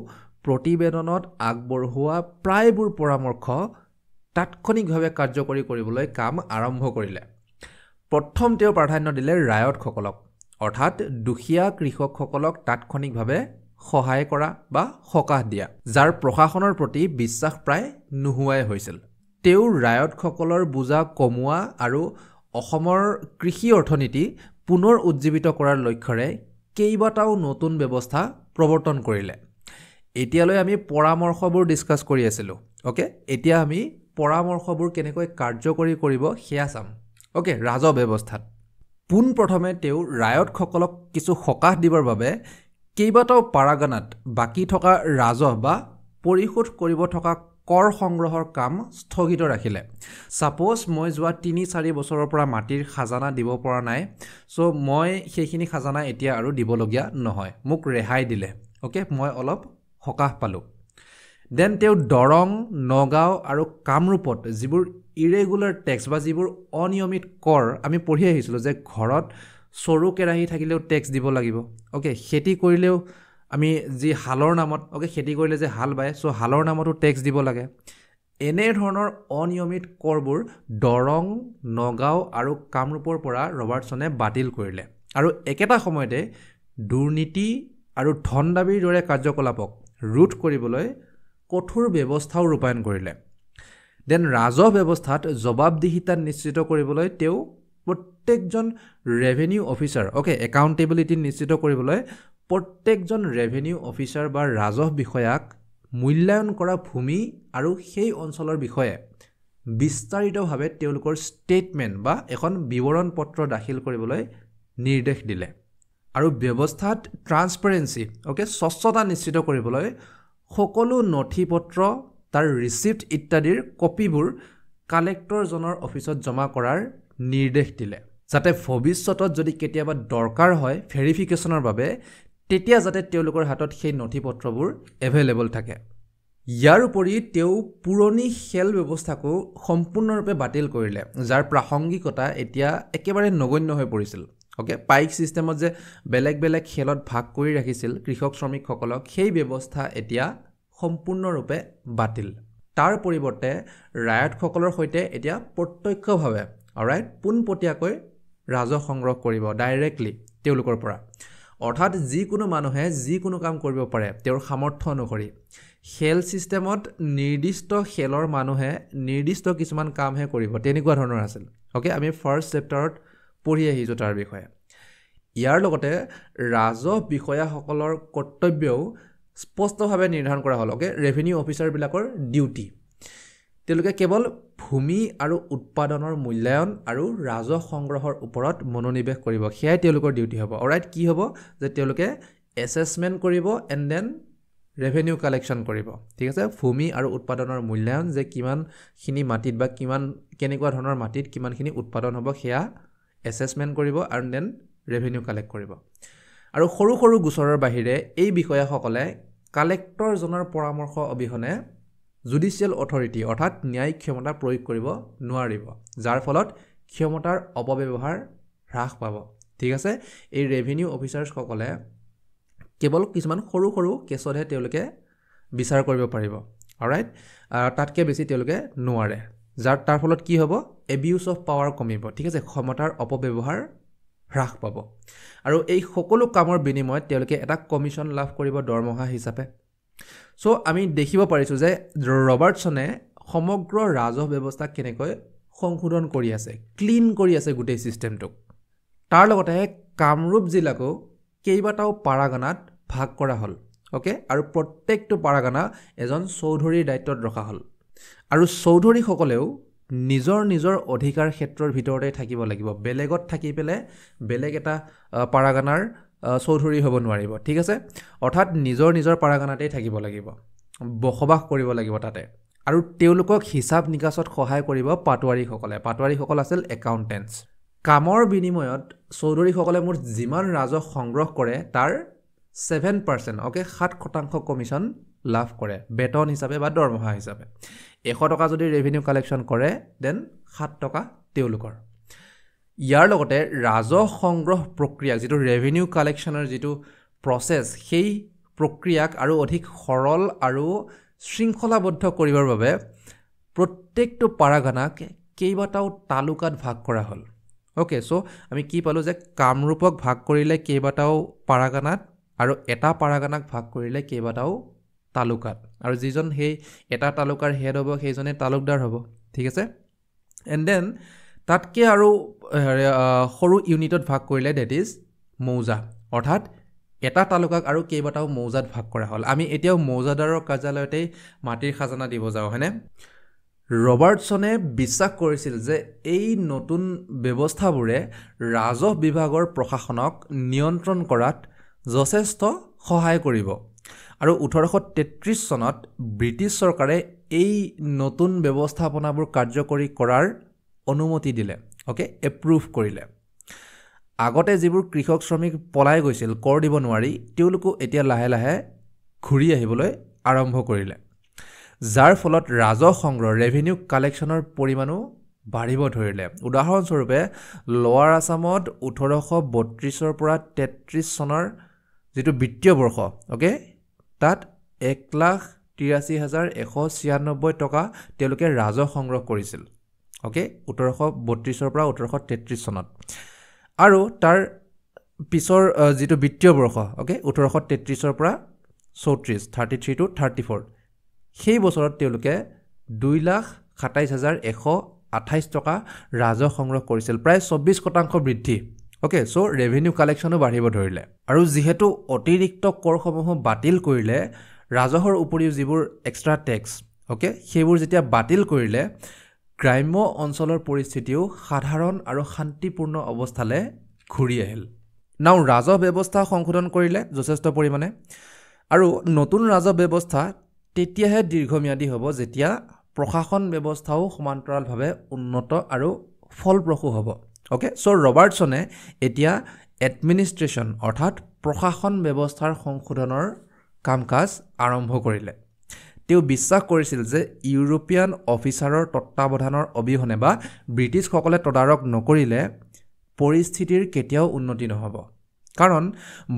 প্ৰতিবেদনত আগবঢ়োৱা প্ৰায়বোৰ পৰামৰ্শ তাৎক্ষণিকভাৱে কাৰ্যকৰী কৰিবলৈ কাম আৰম্ভ কৰিলে প্ৰথম তেওঁ প্ৰাধান্য দিলে ৰায়তসকলক অৰ্থাৎ দুখীয়া কৃষকসকলক তাৎক্ষণিকভাৱে সহায় কৰা বা সকাহ দিয়া যাৰ প্ৰশাসনৰ প্ৰতি বিশ্বাস প্ৰায় নোহোৱাই হৈছিল তেওঁ ৰায়তসকলৰ বোজা কমোৱা আৰু অসমৰ কৃষি অৰ্থনীতি পুনৰ উজ্জীৱিত কৰাৰ লক্ষ্যৰে কেইবাটাও নতুন ব্যৱস্থা প্ৰৱৰ্তন কৰিলে এতিয়ালৈ আমি পৰামৰ্শবোৰ ডিছকাছ কৰি আছিলোঁ অ'কে এতিয়া আমি পৰামৰ্শবোৰ কেনেকৈ কাৰ্যকৰী কৰিব সেয়া চাম অ'কে ৰাজহ ব্যৱস্থাত পোনপ্ৰথমে তেওঁ ৰায়তসকলক কিছু সকাহ দিবৰ বাবে কেইবাটাও পাৰাগানাত বাকী থকা ৰাজহ বা পৰিশোধ কৰিব থকা কৰ সংগ্ৰহৰ কাম স্থগিত ৰাখিলে ছাপ'জ মই যোৱা ৩-৪ বছৰৰ পৰা মাটিৰ খাজানা দিব পৰা নাই চ' মই সেইখিনি খাজানা এতিয়া আৰু দিবলগীয়া নহয় মোক ৰেহাই দিলে অ'কে মই অলপ সকাহ পালোঁ দেন তেওঁ দৰং নগাঁও আৰু কামৰূপত যিবোৰ ইৰেগুলাৰ টেক্স বা যিবোৰ অনিয়মিত কৰ আমি পঢ়ি আহিছিলোঁ যে ঘৰত চৰু কেৰাহী থাকিলেও টেক্স দিব লাগিব অ'কে খেতি কৰিলেও আমি যি হালৰ নামত অ'কে খেতি কৰিলে যে হাল বায় চ' হালৰ নামতো টেক্স দিব লাগে এনেধৰণৰ অনিয়মিত কৰবোৰ দৰং নগাঁও আৰু কামৰূপৰ পৰা ৰবাৰ্টছনে বাতিল কৰিলে আৰু একেটা সময়তে দুৰ্নীতি আৰু ধন দাবীৰ দৰে কাৰ্যকলাপক ৰোধ কৰিবলৈ কঠোৰ ব্যৱস্থাও ৰূপায়ণ কৰিলে দেন ৰাজহ ব্যৱস্থাত জবাবদিহিতা নিশ্চিত কৰিবলৈ তেওঁ প্ৰত্যেকজন ৰেভিনিউ অফিচাৰ অ'কে একাউণ্টেবিলিটি নিশ্চিত কৰিবলৈ প্ৰত্যেকজন ৰেভিনিউ অফিচাৰ বা ৰাজহ বিষয়াক মূল্যায়ন কৰা ভূমি আৰু সেই অঞ্চলৰ বিষয়ে বিস্তাৰিতভাৱে তেওঁলোকৰ ষ্টেটমেণ্ট বা এখন বিৱৰণ পত্ৰ দাখিল কৰিবলৈ নিৰ্দেশ দিলে আৰু ব্যৱস্থাত ট্ৰান্সপাৰেন্সি ওকে স্বচ্ছতা নিশ্চিত কৰিবলৈ সকলো নথিপত্ৰ তাৰ ৰিচিপ্ট ইত্যাদিৰ কপিবোৰ কালেক্টৰজনৰ অফিচত জমা কৰাৰ নিৰ্দেশ দিলে যাতে ভৱিষ্যতত যদি কেতিয়াবা দৰকাৰ হয় ভেৰিফিকেশ্যনৰ বাবে তেতিয়া যাতে তেওঁলোকৰ হাতত সেই নথিপত্ৰবোৰ এভেইলেবল থাকে ইয়াৰ উপৰি তেওঁ পুৰণি খেল ব্যৱস্থাকো সম্পূৰ্ণৰূপে বাতিল কৰিলে যাৰ প্ৰাসংগিকতা এতিয়া একেবাৰে নগণ্য হৈ পৰিছিল ওকে পাইক সিস্টেমত যে বেলেগ বেলেগ খেলত ভাগ কৰি ৰাখিছিল কৃষক শ্ৰমিকসকলক সেই ব্যৱস্থা এতিয়া সম্পূৰ্ণৰূপে বাতিল তাৰ পৰিৱৰ্তে ৰায়তসকলৰ সৈতে এতিয়া প্ৰত্যক্ষভাৱে অলৰাইট পোনপটীয়াকৈ ৰাজহ সংগ্ৰহ কৰিব ডাইৰেক্টলি তেওঁলোকৰ পৰা অৰ্থাৎ যিকোনো মানুহে যিকোনো কাম কৰিব পাৰে তেওঁৰ সামৰ্থ্য অনুসৰি খেল সিস্টেমত নিৰ্দিষ্ট খেলৰ মানুহে নিৰ্দিষ্ট কিছুমান কামহে কৰিব তেনেকুৱা ধৰণৰ আছিল ওকে আমি ফাৰ্ষ্ট চেপ্টাৰত পঢ়ি আহিছোঁ তাৰ বিষয়ে ইয়াৰ লগতে ৰাজহ বিষয়াসকলৰ কৰ্তব্যও স্পষ্টভাৱে নিৰ্ধাৰণ কৰা হ'ল ওকে ৰেভিনিউ অফিচাৰবিলাকৰ ডিউটি তেওঁলোকে কেৱল ভূমি আৰু উৎপাদনৰ মূল্যায়ন আৰু ৰাজহ সংগ্ৰহৰ ওপৰত মনোনিৱেশ কৰিব সেয়াই তেওঁলোকৰ ডিউটি হ'ব অলৰাইট কি হ'ব যে তেওঁলোকে এছেছমেণ্ট কৰিব এণ্ড দেন ৰেভিনিউ কালেকশ্যন কৰিব ঠিক আছে ভূমি আৰু উৎপাদনৰ মূল্যায়ন যে কিমানখিনি মাটিত বা কেনেকুৱা ধৰণৰ মাটিত কিমানখিনি উৎপাদন হ'ব সেয়া এছেছমেণ্ট কৰিব আৰু দেন ৰেভিনিউ কালেক্ট কৰিব আৰু সৰু সৰু গোচৰৰ বাহিৰে এই বিষয়াসকলে কালেক্টৰজনৰ পৰামৰ্শ অবিহনে জুডিচিয়েল অথৰিটি অৰ্থাৎ ন্যায়িক ক্ষমতা প্ৰয়োগ কৰিব নোৱাৰিব যাৰ ফলত ক্ষমতাৰ অপব্যৱহাৰ হ্ৰাস পাব ঠিক আছে এই ৰেভিনিউ অফিচাৰসকলে কেৱল কিছুমান সৰু সৰু কেছতহে তেওঁলোকে বিচাৰ কৰিব পাৰিব অলৰাইট তাতকৈ বেছি তেওঁলোকে নোৱাৰে তাৰ ফলত কি হ'ব এবিউজ অফ পাৱাৰ কমিব ঠিক আছে ক্ষমতাৰ অপব্যৱহাৰ হ্ৰাস পাব আৰু এই সকলো কামৰ বিনিময়ত তেওঁলোকে এটা কমিশ্যন লাভ কৰিব দৰমহা হিচাপে চ' আমি দেখিব পাৰিছোঁ যে ৰবাৰ্টছনে সমগ্ৰ ৰাজহ ব্যৱস্থা কেনেকৈ সংশোধন কৰি আছে ক্লিন কৰি আছে গোটেই ছিষ্টেমটোক তাৰ লগতে কামৰূপ জিলাকো কেইবাটাও পাৰাগানাত ভাগ কৰা হ'ল ওকে আৰু প্ৰত্যেকটো পাৰাগানা এজন চৌধুৰীৰ দায়িত্বত ৰখা হ'ল আৰু চৌধুৰীসকলেও নিজৰ নিজৰ অধিকাৰ ক্ষেত্ৰৰ ভিতৰতে থাকিব লাগিব বেলেগত থাকি পেলাই বেলেগ এটা পাৰাগানাৰ চৌধুৰী হ'ব নোৱাৰিব ঠিক আছে অৰ্থাৎ নিজৰ নিজৰ পাৰাগানাতেই থাকিব লাগিব বসবাস কৰিব লাগিব তাতে আৰু তেওঁলোকক হিচাপ নিকাচত সহায় কৰিব পাটোৱাৰীসকল আছিল একাউণ্টেণ্টছ কামৰ বিনিময়ত চৌধুৰীসকলে মোৰ যিমান ৰাজহ সংগ্ৰহ কৰে তাৰ 7% ওকে 7% কমিশ্যন লাভ কৰে বেতন হিচাপে বা দৰমহা হিচাপে 100 টকা যদি ৰেভিনিউ কালেকশ্যন কৰে দেন 7 টকা তেওঁলোকৰ ইয়াৰ লগতে ৰাজহ সংগ্ৰহ প্ৰক্ৰিয়া যিটো ৰেভিনিউ কালেকশ্যনৰ যিটো প্ৰচেছ সেই প্ৰক্ৰিয়াক আৰু অধিক সৰল আৰু শৃংখলাবদ্ধ কৰিবৰ বাবে প্ৰত্যেকটো পাৰাগানাক কেইবাটাও তালুকাত ভাগ কৰা হ'ল ওকে চ' আমি কি পালোঁ যে কামৰূপক ভাগ কৰিলে কেইবাটাও পাৰাগানাত আৰু এটা পাৰাগানাক ভাগ কৰিলে কেইবাটাও তালুকাত আৰু যিজন সেই এটা তালুকাৰ হেড হ'ব সেইজনে তালুকদাৰ হ'ব ঠিক আছে এণ্ড দেন তাতকৈ আৰু সৰু ইউনিটত ভাগ কৰিলে ডেট ইজ মৌজা অৰ্থাৎ এটা তালুকাক আৰু কেইবাটাও মৌজাত ভাগ কৰা হ'ল আমি এতিয়াও মৌজাদাৰৰ কাৰ্যালয়তেই মাটিৰ খাজানা দিব যাওঁ হয়নে ৰবাৰ্টছনে বিশ্বাস কৰিছিল যে এই নতুন ব্যৱস্থাবোৰে ৰাজহ বিভাগৰ প্ৰশাসনক নিয়ন্ত্ৰণ কৰাত যথেষ্ট সহায় কৰিব আৰু 1833 চনত ব্ৰিটিছ চৰকাৰে এই নতুন ব্যৱস্থাপনাবোৰ কাৰ্যকৰী কৰাৰ অনুমতি দিলে ওকে এপ্ৰুভ কৰিলে আগতে যিবোৰ কৃষক শ্ৰমিক পলাই গৈছিল কৰ দিব নোৱাৰি তেওঁলোকো এতিয়া লাহে লাহে ঘূৰি আহিবলৈ আৰম্ভ কৰিলে যাৰ ফলত ৰাজহ সংগ্ৰহ ৰেভিনিউ কালেকশ্যনৰ পৰিমাণো বাঢ়িব ধৰিলে উদাহৰণস্বৰূপে লোৱাৰ আছামত 1832ৰ পৰা 33 চনৰ যিটো বিত্তীয় বৰ্ষ ওকে তাত 1,83,196 টকা তেওঁলোকে ৰাজহ সংগ্ৰহ কৰিছিল ওকে 1832ৰ পৰা 1833 চনত আৰু তাৰ পিছৰ যিটো বিত্তীয় বৰ্ষ ওকে 1833ৰ পৰা 33 to 34 সেই বছৰত তেওঁলোকে 2,27,128 টকা ৰাজহ সংগ্ৰহ কৰিছিল প্ৰায় 24% বৃদ্ধি ওকে চ' ৰেভিনিউ কালেকশ্যনো বাঢ়িব ধৰিলে আৰু যিহেতু অতিৰিক্ত কৰসমূহ বাতিল কৰিলে ৰাজহৰ উপৰিও যিবোৰ এক্সট্ৰা টেক্স ওকে সেইবোৰ যেতিয়া বাতিল কৰিলে গ্ৰাম্য অঞ্চলৰ পৰিস্থিতিও সাধাৰণ আৰু শান্তিপূৰ্ণ অৱস্থালৈ ঘূৰি আহিল নাও ৰাজহ ব্যৱস্থা সংশোধন কৰিলে যথেষ্ট পৰিমাণে আৰু নতুন ৰাজহ ব্যৱস্থা তেতিয়াহে দীৰ্ঘম্যাদী হ'ব যেতিয়া প্ৰশাসন ব্যৱস্থাও সমান্তৰালভাৱে উন্নত আৰু ফলপ্ৰসূ হ'ব ওকে সো ৰবাৰ্টছনে এতিয়া এডমিনিষ্ট্ৰেশ্যন অৰ্থাৎ প্ৰশাসন ব্যৱস্থাৰ সংশোধনৰ কাম-কাজ আৰম্ভ কৰিলে তেওঁ বিশ্বাস কৰিছিল যে ইউৰোপিয়ান অফিচাৰৰ তত্ত্বাৱধানৰ অবিহনে বা ব্ৰিটিছসকলে তদাৰক নকৰিলে পৰিস্থিতিৰ কেতিয়াও উন্নতি নহ'ব কাৰণ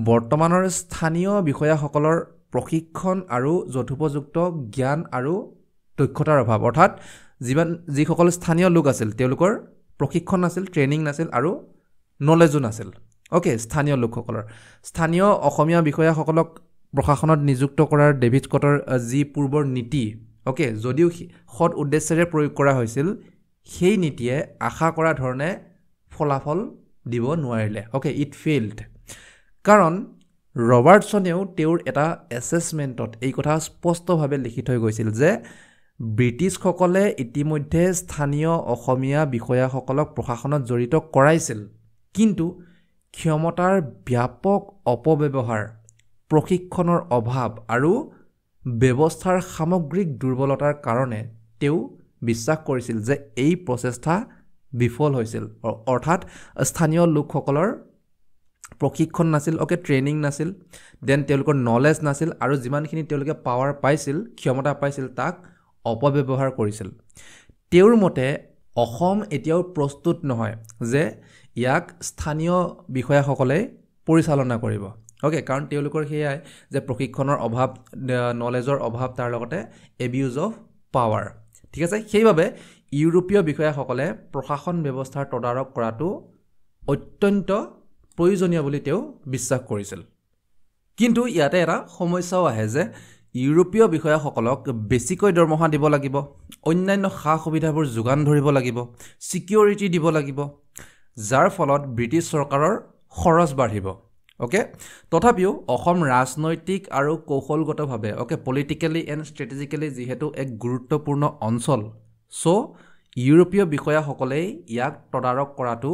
বৰ্তমানৰ স্থানীয় বিষয়াসকলৰ প্ৰশিক্ষণ আৰু যথোপযুক্ত জ্ঞান আৰু দক্ষতাৰ অভাৱ অৰ্থাৎ যিসকল স্থানীয় লোক আছিল তেওঁলোকৰ প্ৰশিক্ষণ নাছিল ট্ৰেইনিং নাছিল আৰু নলেজো নাছিল ওকে স্থানীয় লোকসকলৰ স্থানীয় অসমীয়া বিষয়াসকলক প্ৰশাসনত নিযুক্ত কৰাৰ ডেভিড স্কটৰ যি পূৰ্বৰ নীতি ওকে যদিও সৎ উদ্দেশ্যেৰে প্ৰয়োগ কৰা হৈছিল সেই নীতিয়ে আশা কৰা ধৰণে ফলাফল দিব নোৱাৰিলে ওকে ইট ফেইলড কাৰণ ৰবাৰ্টছনেও তেওঁৰ এটা এছেছমেণ্টত এই কথা স্পষ্টভাৱে লিখি থৈ গৈছিল যে ব্ৰিটিছসকলে ইতিমধ্যে স্থানীয় অসমীয়া বিষয়াসকলক প্ৰশাসনত জড়িত কৰাইছিল কিন্তু ক্ষমতাৰ ব্যাপক অপব্যৱহাৰ প্ৰশিক্ষণৰ অভাৱ আৰু ব্যৱস্থাৰ সামগ্ৰিক দুৰ্বলতাৰ কাৰণে তেওঁ বিশ্বাস কৰিছিল যে এই প্ৰচেষ্টা বিফল হৈছিল অৰ্থাৎ স্থানীয় লোকসকলৰ প্ৰশিক্ষণ নাছিল ওকে ট্ৰেইনিং নাছিল দেন তেওঁলোকৰ নলেজ নাছিল আৰু যিমানখিনি তেওঁলোকে পাৱাৰ পাইছিল ক্ষমতা পাইছিল তাক অপব্যৱহাৰ কৰিছিল তেওঁৰ মতে অসম এতিয়াও প্ৰস্তুত নহয় যে ইয়াক স্থানীয় বিষয়াসকলে পৰিচালনা কৰিব ওকে কাৰণ তেওঁলোকৰ সেয়াই যে প্ৰশিক্ষণৰ অভাৱ নলেজৰ অভাৱ তাৰ লগতে এবিউজ অফ পাৱাৰ ঠিক আছে সেইবাবে ইউৰোপীয় বিষয়াসকলে প্ৰশাসন ব্যৱস্থাৰ তদাৰক কৰাটো অত্যন্ত প্ৰয়োজনীয় বুলি তেওঁ বিশ্বাস কৰিছিল কিন্তু ইয়াতে এটা সমস্যাও আহে যে ইউৰোপীয় বিষয়াসকলক বেছিকৈ দৰমহা দিব লাগিব অন্যান্য সা সুবিধাবোৰ যোগান ধৰিব লাগিব সিকিউৰিটি দিব লাগিব যাৰ ফলত ব্ৰিটিছ চৰকাৰৰ খৰচ বাঢ়িব ওকে তথাপিও অসম ৰাজনৈতিক আৰু কৌশলগতভাৱে ওকে পলিটিক্যালি এণ্ড ষ্ট্ৰেটেজিক্যালি যিহেতু এক গুৰুত্বপূৰ্ণ অঞ্চল সো ইউৰোপীয় বিষয়াসকলে ইয়াক তদাৰক কৰাটো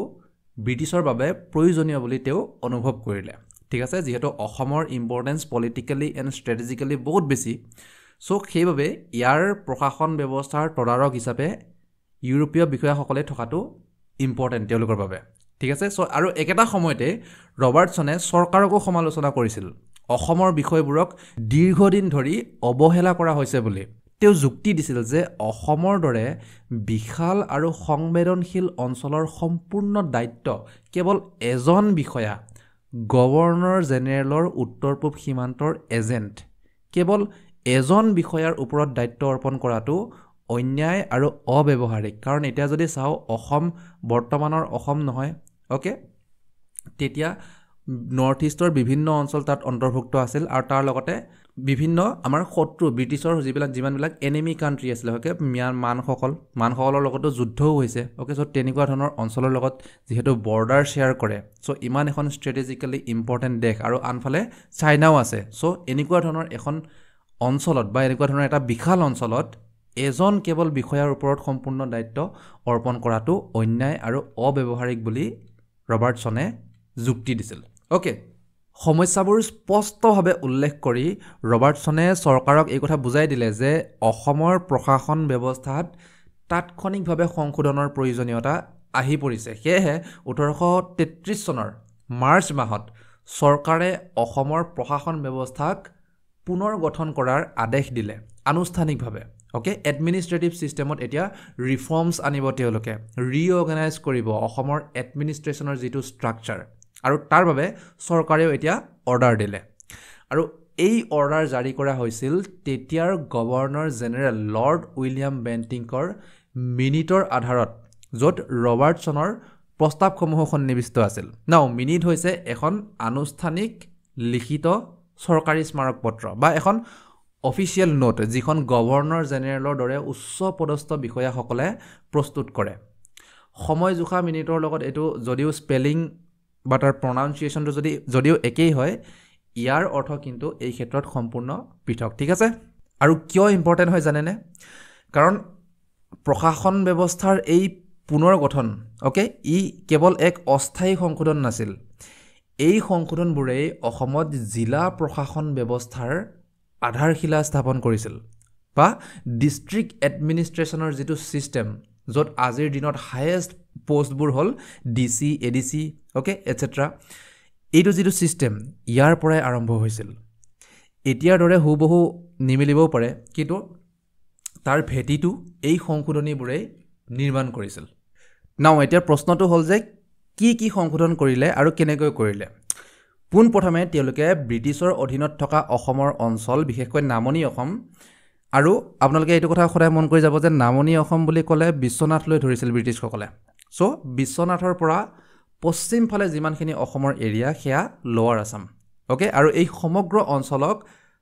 ব্ৰিটিছৰ বাবে প্ৰয়োজনীয় বুলি তেওঁ অনুভৱ কৰিলে ঠিক আছে যেহেতু অসমৰ ইম্পৰ্টেন্স পলিটিক্যালি এণ্ড ষ্ট্ৰেটেজিক্যালি বহুত বেছি সো সেইভাবে ইয়াৰ প্ৰশাসন ব্যৱস্থাৰ তদাৰক হিচাপে ইউৰোপীয় বিষয়াসকলে থকাটো ইম্পৰ্টেন্ট তেওঁলোকৰ বাবে ঠিক আছে সো আৰু একেটা সময়তে ৰবাৰ্টছনে চৰকাৰকো সমালোচনা কৰিছিল অসমৰ বিষয়বোৰক দীৰ্ঘদিন ধৰি অৱহেলা কৰা হৈছে বুলি তেওঁ যুক্তি দিছিল যে অসমৰ দৰে বিশাল আৰু সংবেদনশীল অঞ্চলৰ সম্পূৰ্ণ দায়িত্ব কেৱল এজন বিষয়া গভৰ্ণৰ জেনেৰেলৰ উত্তৰ পূব সীমান্তৰ এজেণ্ট কেৱল এজন বিষয়াৰ ওপৰত দায়িত্ব অৰ্পণ কৰাটো অন্যায় আৰু অব্যৱহাৰিক কাৰণ এতিয়া যদি চাও অসম বৰ্তমানৰ অসম নহয় ওকে তেতিয়া নৰ্থ ইষ্টৰ বিভিন্ন অঞ্চল তাত অন্তৰ্ভুক্ত আছিল আৰু তাৰ লগতে বিভিন্ন আমাৰ শত্ৰু ব্ৰিটিছৰ যিমানবিলাক এনিমি কাণ্ট্ৰি আছিল ওকে মানসকলৰ লগতো যুদ্ধও হৈছে ওকে সো তেনেকুৱা ধৰণৰ অঞ্চলৰ লগত যেহেতু বৰ্ডাৰ শেয়াৰ কৰে সো ইমান এখন ষ্ট্ৰেটেজিক্যালি ইম্পৰ্টেন্ট দেশ আৰু আনফালে চাইনাও আছে সো এনেকুৱা ধৰণৰ এখন অঞ্চলত বা এনেকুৱা ধৰণৰ এটা বিশাল অঞ্চলত এজন কেৱল বিষয়াৰ ওপৰত সম্পূৰ্ণ দায়িত্ব অৰ্পণ কৰাটো অন্যায় আৰু অব্যৱহাৰিক বুলি ৰবাৰ্টছনে যুক্তি দিছিল ওকে সমস্যাবোৰ স্পষ্টভাৱে উল্লেখ কৰি ৰবাৰ্টছনে চৰকাৰক এই কথা বুজাই দিলে যে অসমৰ প্ৰশাসন ব্যৱস্থাত তাৎক্ষণিকভাৱে সংশোধনৰ প্ৰয়োজনীয়তা আহি পৰিছে সেয়েহে 1833 চনৰ মাৰ্চ মাহত চৰকাৰে অসমৰ প্ৰশাসন ব্যৱস্থাক পুনৰ গঠন কৰাৰ আদেশ দিলে আনুষ্ঠানিকভাৱে ওকে এডমিনিষ্ট্ৰেটিভ সিস্টেমত এতিয়া ৰিফৰ্মছ আনিব তেওঁলোকে ৰিঅৰ্গানাইজ কৰিব অসমৰ এডমিনিষ্ট্ৰেশ্যনৰ যিটো ষ্ট্ৰাকচাৰ আৰু তাৰ বাবে চৰকাৰেও এতিয়া অৰ্ডাৰ দিলে আৰু এই অৰ্ডাৰ জাৰি কৰা হৈছিল তেতিয়াৰ গভৰ্ণৰ জেনেৰেল লৰ্ড উইলিয়াম বেণ্টিংকৰ মিনিটৰ আধাৰত য'ত ৰবাৰ্টছনৰ প্ৰস্তাৱসমূহ সন্নিৱিষ্ট আছিল নাও মিনিট হৈছে এখন আনুষ্ঠানিক লিখিত চৰকাৰী স্মাৰক পত্ৰ বা এখন অফিচিয়েল নোট যিখন গভৰ্ণৰ জেনেৰেলৰ দৰে উচ্চ পদস্থ বিষয়াসকলে প্ৰস্তুত কৰে সময় জোখা মিনিটৰ লগত এটো যদিও স্পেলিং বা তাৰ প্ৰনাউন্সিয়েশ্যনটো যদিও একেই হয় ইয়াৰ অৰ্থ কিন্তু এই ক্ষেত্ৰত সম্পূৰ্ণ পৃথক ঠিক আছে আৰু কিয় ইম্পৰ্টেন্ট হয় জানেনে কাৰণ প্ৰশাসন ব্যৱস্থাৰ এই পুনৰ গঠন ওকে ই কেৱল এক অস্থায়ী সংশোধন নাছিল এই সংশোধনবোৰে অসমত জিলা প্ৰশাসন ব্যৱস্থাৰ আধাৰশিলা স্থাপন কৰিছিল বা ডিষ্ট্ৰিক্ট এডমিনিষ্ট্ৰেশ্যনৰ যিটো ছিষ্টেম য'ত আজিৰ দিনত হায়েষ্ট পোষ্টবোৰ হ'ল DC ADC ওকে এটচেট্ৰা এইটো যিটো ছিষ্টেম ইয়াৰ পৰাই আৰম্ভ হৈছিল এতিয়াৰ দৰে হুবহু নিমিলিবও পাৰে কিন্তু তাৰ ভেটিটো এই সংশোধনীবোৰে নিৰ্মাণ কৰিছিল নাও এতিয়া প্ৰশ্নটো হ'ল যে কি সংশোধন কৰিলে আৰু কেনেকৈ কৰিলে পোনপ্ৰথমে তেওঁলোকে ব্ৰিটিছৰ অধীনত থকা অসমৰ অঞ্চল বিশেষকৈ নামনি অসম আৰু আপোনালোকে এইটো কথা সদায় মন কৰি যাব যে নামনি অসম বুলি ক'লে বিশ্বনাথলৈ ধৰিছিল ব্ৰিটিছসকলে সো বিশ্বনাথৰ পৰা পশ্চিম ফালে যিমানখিনি অসমৰ এৰিয়া সেয়া লোৱাৰ আসাম ওকে আৰু এই সমগ্ৰ অঞ্চলক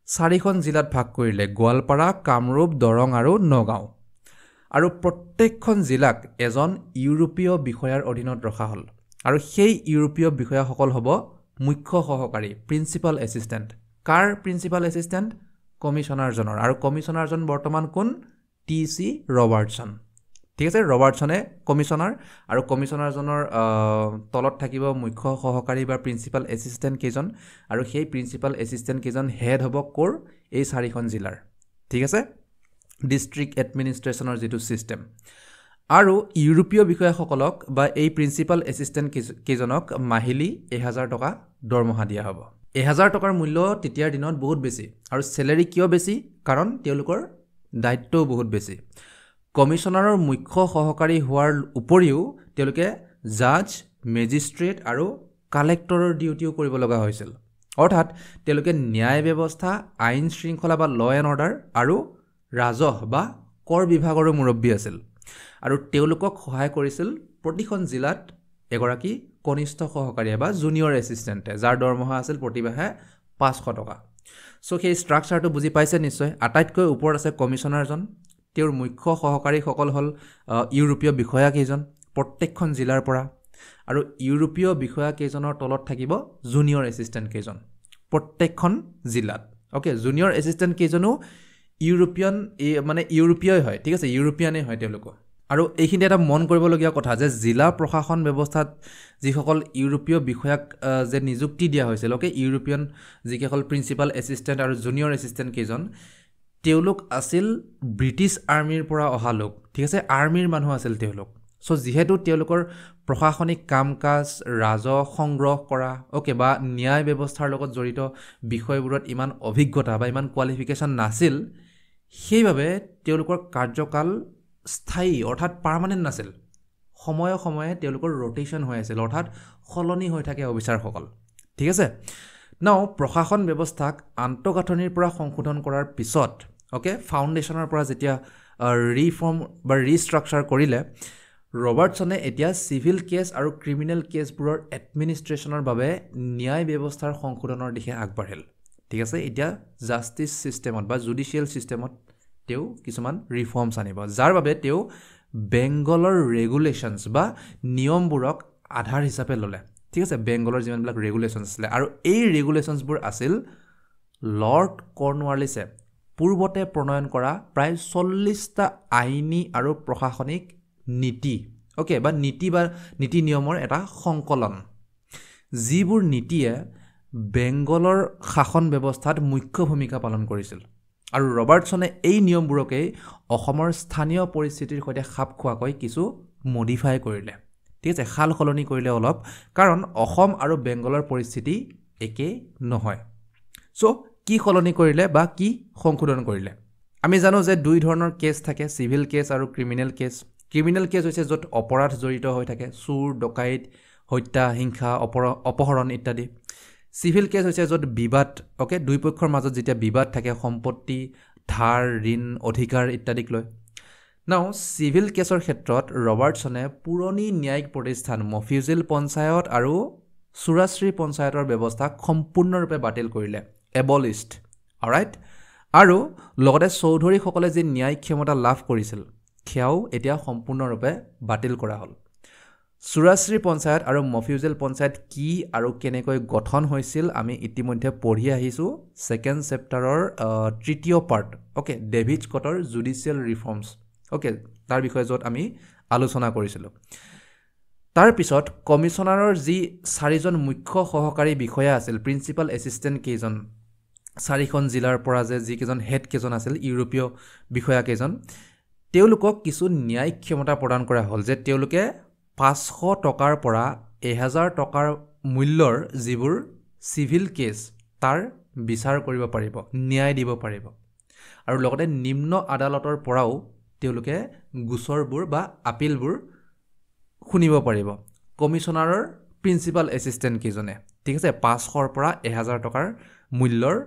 4খন জিলাত ভাগ কৰিলে গোৱালপাৰা কামৰূপ দৰং আৰু নগাঁও আৰু প্ৰত্যেকখন জিলাক এজন ইউৰোপীয় বিষয়াৰ অধীনত ৰখা হ'ল আৰু সেই ইউৰোপীয় বিষয়াসকল হ'ব মুখ্য সহকাৰী প্ৰিন্সিপাল এছিষ্টেণ্ট কাৰ প্ৰিন্সিপাল এছিষ্টেণ্ট কমিশনাৰজনৰ আৰু কমিশনাৰজন বৰ্তমান কোন TC ৰবাৰ্টছন ঠিক আছে ৰবাৰ্টছনে কমিশনাৰ আৰু কমিশনাৰজনৰ তলত থাকিব মুখ্য সহকাৰী বা প্ৰিন্সিপাল এছিষ্টেণ্ট কেইজন আৰু সেই প্ৰিন্সিপাল এছিষ্টেণ্ট কেইজন হেড হ'ব কোৰ এই 4খন জিলাৰ ঠিক আছে ডিষ্ট্ৰিক্ট এডমিনিষ্ট্ৰেশ্যনৰ যিটো ছিষ্টেম আৰু ইউৰোপীয় বিষয়াসকলক বা এই প্ৰিন্সিপাল এছিষ্টেণ্ট কেইজনক মাহিলী 1000 টকা দৰমহা দিয়া হ'ব 1000 টকাৰ মূল্য তেতিয়াৰ দিনত বহুত বেছি আৰু চেলেৰি কিয় বেছি কাৰণ তেওঁলোকৰ দায়িত্বও বহুত বেছি কমিশনাৰৰ মুখ্য সহকাৰী হোৱাৰ উপৰিও তেওঁলোকে জাজ মেজিষ্ট্ৰেট আৰু কালেক্টৰৰ ডিউটিও কৰিব লগা হৈছিল অৰ্থাৎ তেওঁলোকে ন্যায় ব্যৱস্থা আইন শৃংখলা বা ল এণ্ড অৰ্ডাৰ আৰু ৰাজহ বা কৰ বিভাগৰো মুৰব্বী আছিল আৰু তেওঁলোকক সহায় কৰিছিল প্ৰতিখন জিলাত এগৰাকী কনিষ্ঠ সহকাৰীয়ে বা জুনিয়ৰ এছিষ্টেণ্টে যাৰ দৰমহা আছিল প্ৰতিমাহে 500 টকা সো সেই ষ্ট্ৰাকচাৰটো বুজি পাইছে নিশ্চয় আটাইতকৈ ওপৰত আছে কমিশনাৰজন তেওঁৰ মুখ্য সহকাৰীসকল হ'ল ইউৰোপীয় বিষয়া কেইজন প্ৰত্যেকখন জিলাৰ পৰা আৰু ইউৰোপীয় বিষয়া কেইজনৰ তলত থাকিব জুনিয়ৰ এছিষ্টেণ্ট কেইজন প্ৰত্যেকখন জিলাত ওকে জুনিয়ৰ এছিষ্টেণ্ট কেইজনো ইউৰোপিয়ান মানে ইউৰোপীয় হয় ঠিক আছে ইউৰোপিয়ানে হয় তেওঁলোক আৰু এইখিনি এটা মন কৰিবলগীয়া কথা যে জিলা প্ৰশাসন ব্যৱস্থাত যিসকল ইউৰোপীয় বিষয়াক যে নিযুক্তি দিয়া হৈছিল ওকে ইউৰোপিয়ান যিকেইসকল প্ৰিন্সিপাল এছিষ্টেণ্ট আৰু জুনিয়ৰ এছিষ্টেণ্ট কেইজন তেওঁলোক আছিল ব্ৰিটিছ আৰ্মিৰ পৰা অহা লোক ঠিক আছে আৰ্মিৰ মানুহ আছিল তেওঁলোক সো যেহেতু তেওঁলোকৰ প্ৰশাসনিক কাম-কাজ ৰাজহ সংগ্ৰহ কৰা ওকে বা ন্যায় ব্যৱস্থাৰ লগত জড়িত বিষয়বোৰত ইমান অভিজ্ঞতা বা ইমান কোৱালিফিকেশ্যন নাছিল সেইভাবে তেওঁলোকৰ কাৰ্যকাল স্থায়ী অৰ্থাৎ পাৰ্মানেণ্ট নাছিল সময়ে সময়ে তেওঁলোকৰ ৰোটেশন হৈ আছিল অৰ্থাৎ সলনি হৈ থাকে অফিচাৰসকল ঠিক আছে নাও প্ৰশাসন ব্যৱস্থাক আন্তঃগাঁথনিৰ পৰা সংশোধন কৰাৰ পিছত ওকে ফাউণ্ডেশ্যনৰ পৰা যেতিয়া ৰিফৰ্ম বা ৰিষ্ট্ৰাকচাৰ কৰিলে ৰবাৰ্টছনে এতিয়া সিভিল কেছ আৰু ক্ৰিমিনেল কেছবোৰৰ এডমিনিষ্ট্ৰেশ্যনৰ বাবে ন্যায় ব্যৱস্থাৰ সংশোধনৰ দিশে আগবাঢ়িল ঠিক আছে এতিয়া জাষ্টিস সিস্টেমত বা জুডিশিয়েল সিস্টেমত তেও কিছুমান ৰিফৰ্মছ আনিব যাৰ বাবে তেও বেংগলৰ ৰেগুলেশনছ বা নিয়মবোৰক আধাৰ হিচাপে ললে ঠিক আছে বেংগলৰ যিমানবিলাক ৰেগুলেশনছ আছিল আৰু এই ৰেগুলেশনছবোৰ আছিল লৰ্ড কৰ্ণৱালিছে পূৰ্বতে প্ৰণয়ন কৰা প্ৰায় 40টা আইনী আৰু প্ৰশাসনিক নীতি ওকে বা নীতি নিয়মৰ এটা সংকলন যিবোৰ নীতিয়ে বেংগলৰ শাসন ব্যৱস্থাত মুখ্য ভূমিকা পালন কৰিছিল আৰু ৰবাৰ্টছনে এই নিয়মবোৰকে অসমৰ স্থানীয় পৰিস্থিতিৰ সৈতে খাপ খোৱাকৈ কিছু মডিফাই কৰিলে ঠিক আছে খাল খলনি কৰিলে অলপ কাৰণ অসম আৰু বেংগলৰ পৰিস্থিতি একে নহয় সো কি খলনি কৰিলে বা কি সংশোধন কৰিলে আমি জানো যে দুই ধৰণৰ কেছ থাকে সিভিল কেছ আৰু ক্ৰিমিনেল কেছ হৈছে য'ত অপৰাধ জড়িত হৈ থাকে চুৰ ডকাইত হত্যা হিংসা অপহৰণ ইত্যাদি সিভিল কেছ হৈছে য'ত বিবাদ ওকে দুই পক্ষৰ মাজত যেতিয়া বিবাদ থাকে সম্পত্তি ধাৰ ঋণ অধিকাৰ ইত্যাদিক লৈ নাও সিভিল কেছৰ ক্ষেত্ৰত ৰবাৰ্টছনে পুৰণি ন্যায়িক প্ৰতিষ্ঠান মফিউজিল পঞ্চায়ত আৰু সুৰাশ্ৰী পঞ্চায়তৰ ব্যৱস্থা সম্পূৰ্ণৰূপে বাতিল কৰিলে এবলিষ্ট অলৰাইট আৰু লগতে চৌধুৰীসকলে যি ন্যায়িক ক্ষমতা লাভ কৰিছিল সেয়াও এতিয়া সম্পূৰ্ণৰূপে বাতিল কৰা হ'ল সুৰাশ্ৰী পঞ্চায়ত আৰু মফিউজিল পঞ্চায়ত কি আৰু কেনেকৈ গঠন হৈছিল আমি ইতিমধ্যে পঢ়ি আহিছোঁ সেকেন্ড চেপ্টাৰৰ তৃতীয় পাৰ্ট ওকে ডেভিড স্কটৰ জুডিশিয়েল ৰিফৰ্মছ ওকে তাৰ বিষয়ে য'ত আমি আলোচনা কৰিছিলোঁ তাৰ পিছত কমিশনাৰৰ যি 4জন মুখ্য সহকাৰী বিষয়া আছিল প্ৰিন্সিপাল এছিষ্টেণ্ট কেইজন 4খন জিলাৰ পৰা যে যিকেইজন হেড কেইজন আছিল ইউৰোপীয় বিষয়া কেইজন তেওঁলোকক কিছু ন্যায় ক্ষমতা প্ৰদান কৰা হ'ল যে তেওঁলোকে 500 টকাৰ পৰা 1000 টকাৰ মূল্যৰ যিবোৰ সিভিল কেছ তাৰ বিচাৰ কৰিব পাৰিব ন্যায় দিব পাৰিব আৰু লগতে নিম্ন আদালতৰ পৰাও তেওঁলোকে গোচৰবোৰ বা আপিলবোৰ শুনিব পাৰিব কমিশনাৰৰ প্ৰিন্সিপাল এছিষ্টেণ্ট কেইজনে ঠিক আছে 500ৰ পৰা 1000 টকাৰ মূল্যৰ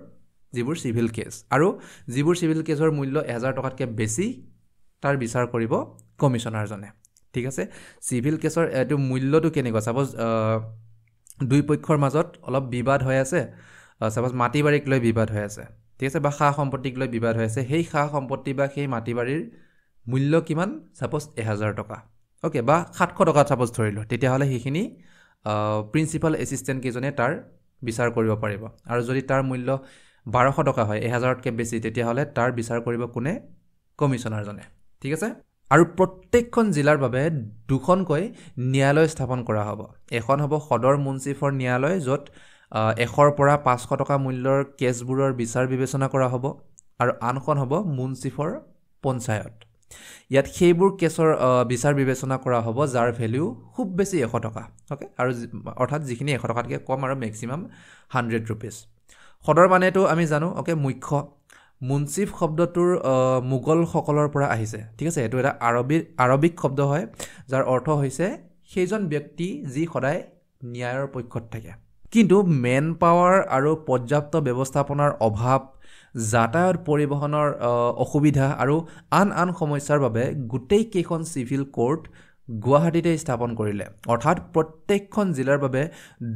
যিবোৰ সিভিল কেছ আৰু যিবোৰ সিভিল কেছৰ মূল্য 1000 টকাতকৈ বেছি তাৰ বিচাৰ কৰিব কমিশনাৰজনে ঠিক আছে সিভিল কেছৰ এটো মূল্যটো কেনেকুৱা সাপোজ দুই পক্ষৰ মাজত অলপ বিবাদ হৈ আছে সাপোজ মাটিবাৰীক লৈ বিবাদ হৈ আছে ঠিক আছে বা খা সম্পত্তিক লৈ বিবাদ হৈ আছে সেই খা সম্পত্তি বা সেই মাটিবাৰীৰ মূল্য কিমান সাপোজ 1000 টকা ওকে বা 700 টকা সাপোজ ধৰিলো তেতিয়া হলে সেইখিনি প্ৰিন্সিপাল এছিষ্টেণ্ট কেজনে তাৰ বিচাৰ কৰিব পাৰিব আৰু যদি তাৰ মূল্য 1200 টকা হয় 1000তকৈ বেছি তেতিয়া হলে তাৰ বিচাৰ কৰিব কোনে কমিশনাৰজনে ঠিক আছে আৰু প্ৰত্যেকখন জিলাৰ বাবে দুখনকৈ ন্যায়ালয় স্থাপন কৰা হ'ব এখন হ'ব সদৰ মুন্সিফৰ ন্যায়ালয় য'ত 100ৰ পৰা 500 টকা মূল্যৰ কেছবোৰৰ বিচাৰ বিবেচনা কৰা হ'ব আৰু আনখন হ'ব মুন্সিফৰ পঞ্চায়ত ইয়াত সেইবোৰ কেছৰ বিচাৰ বিবেচনা কৰা হ'ব যাৰ ভ্যালু খুব বেছি 100 টকা ওকে আৰু অৰ্থাৎ যিখিনি 100 টকাতকৈ কম আৰু ম্যাক্সিমাম 100 रुपीस সদৰ মানেটো আমি জানো ওকে মুখ্য মুন্সিফ শব্দটোৰ মুগল সকলৰ পৰা আহিছে ঠিক আছে এটো এটা আৰবিক শব্দ হয় যাৰ অৰ্থ হৈছে সেইজন ব্যক্তি যি সদায় ন্যায়ৰ পক্ষত থাকে কিন্তু মেন পাৱাৰ আৰু পৰ্যাপ্ত ব্যৱস্থাপনাৰ অভাৱ যাতায়াত পৰিবহনৰ অসুবিধা আৰু আন সমস্যাৰ বাবে গোটেই কেইখন সিভিল কোৰ্ট গুৱাহাটীতে স্থাপন কৰিলে অৰ্থাৎ প্ৰত্যেকখন জিলাৰ বাবে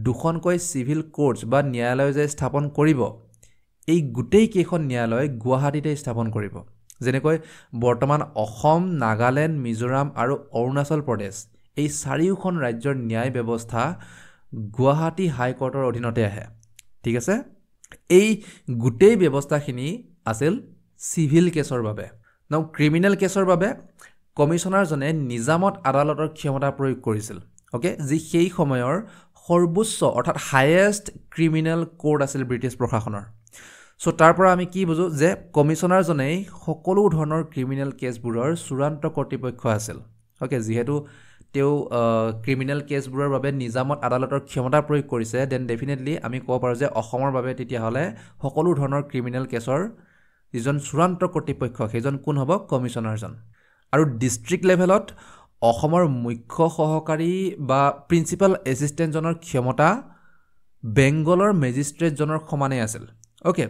দুখনকৈ সিভিল কোৰ্টছ বা ন্যায়ালয় যে স্থাপন কৰিব এই গোটেই কেইখন ন্যায়ালয় গুৱাহাটীতে স্থাপন কৰিব যেনেকৈ বৰ্তমান অসম নাগালেণ্ড মিজোৰাম আৰু অৰুণাচল প্ৰদেশ এই চাৰিওখন ৰাজ্যৰ ন্যায় ব্যৱস্থা গুৱাহাটী হাইকোৰ্টৰ অধীনতে আহে ঠিক আছে এই গোটেই ব্যৱস্থাখিনি আছিল সিভিল কেছৰ বাবে নাও ক্ৰিমিনেল কেছৰ বাবে কমিশনাৰজনে নিজামত আদালতৰ ক্ষমতা প্ৰয়োগ কৰিছিল ওকে যি সেই সময়ৰ সৰ্বোচ্চ অৰ্থাৎ হাইয়েষ্ট ক্ৰিমিনেল কোৰ্ট আছিল ব্ৰিটিছ প্ৰশাসনৰ সো তাৰ পৰা আমি কি বুজো যে কমিশনাৰজনে সকলো ধৰণৰ ক্ৰিমিনেল কেছবোৰৰ চূড়ান্ত কৰ্তৃপক্ষ আছিল ওকে যেহেতু তেও ক্ৰিমিনেল কেছবোৰৰ বাবে নিজামত আদালতৰ ক্ষমতা প্ৰয়োগ কৰিছে দেন ডেফিনেটলি আমি ক'ব পাৰো যে অসমৰ বাবে তেতিয়া হলে সকলো ধৰণৰ ক্ৰিমিনেল কেছৰ যিজন চূড়ান্ত কৰ্তৃপক্ষ সেইজন কোন হ'ব কমিশনাৰজন আৰু ডিস্ট্ৰিক্ট লেভেলত অসমৰ মুখ্য সহকাৰী বা প্ৰিন্সিপাল এছিষ্টেণ্টজনৰ ক্ষমতা বেংগলৰ মেজিষ্ট্ৰেটজনৰ সমানে আছিল ওকে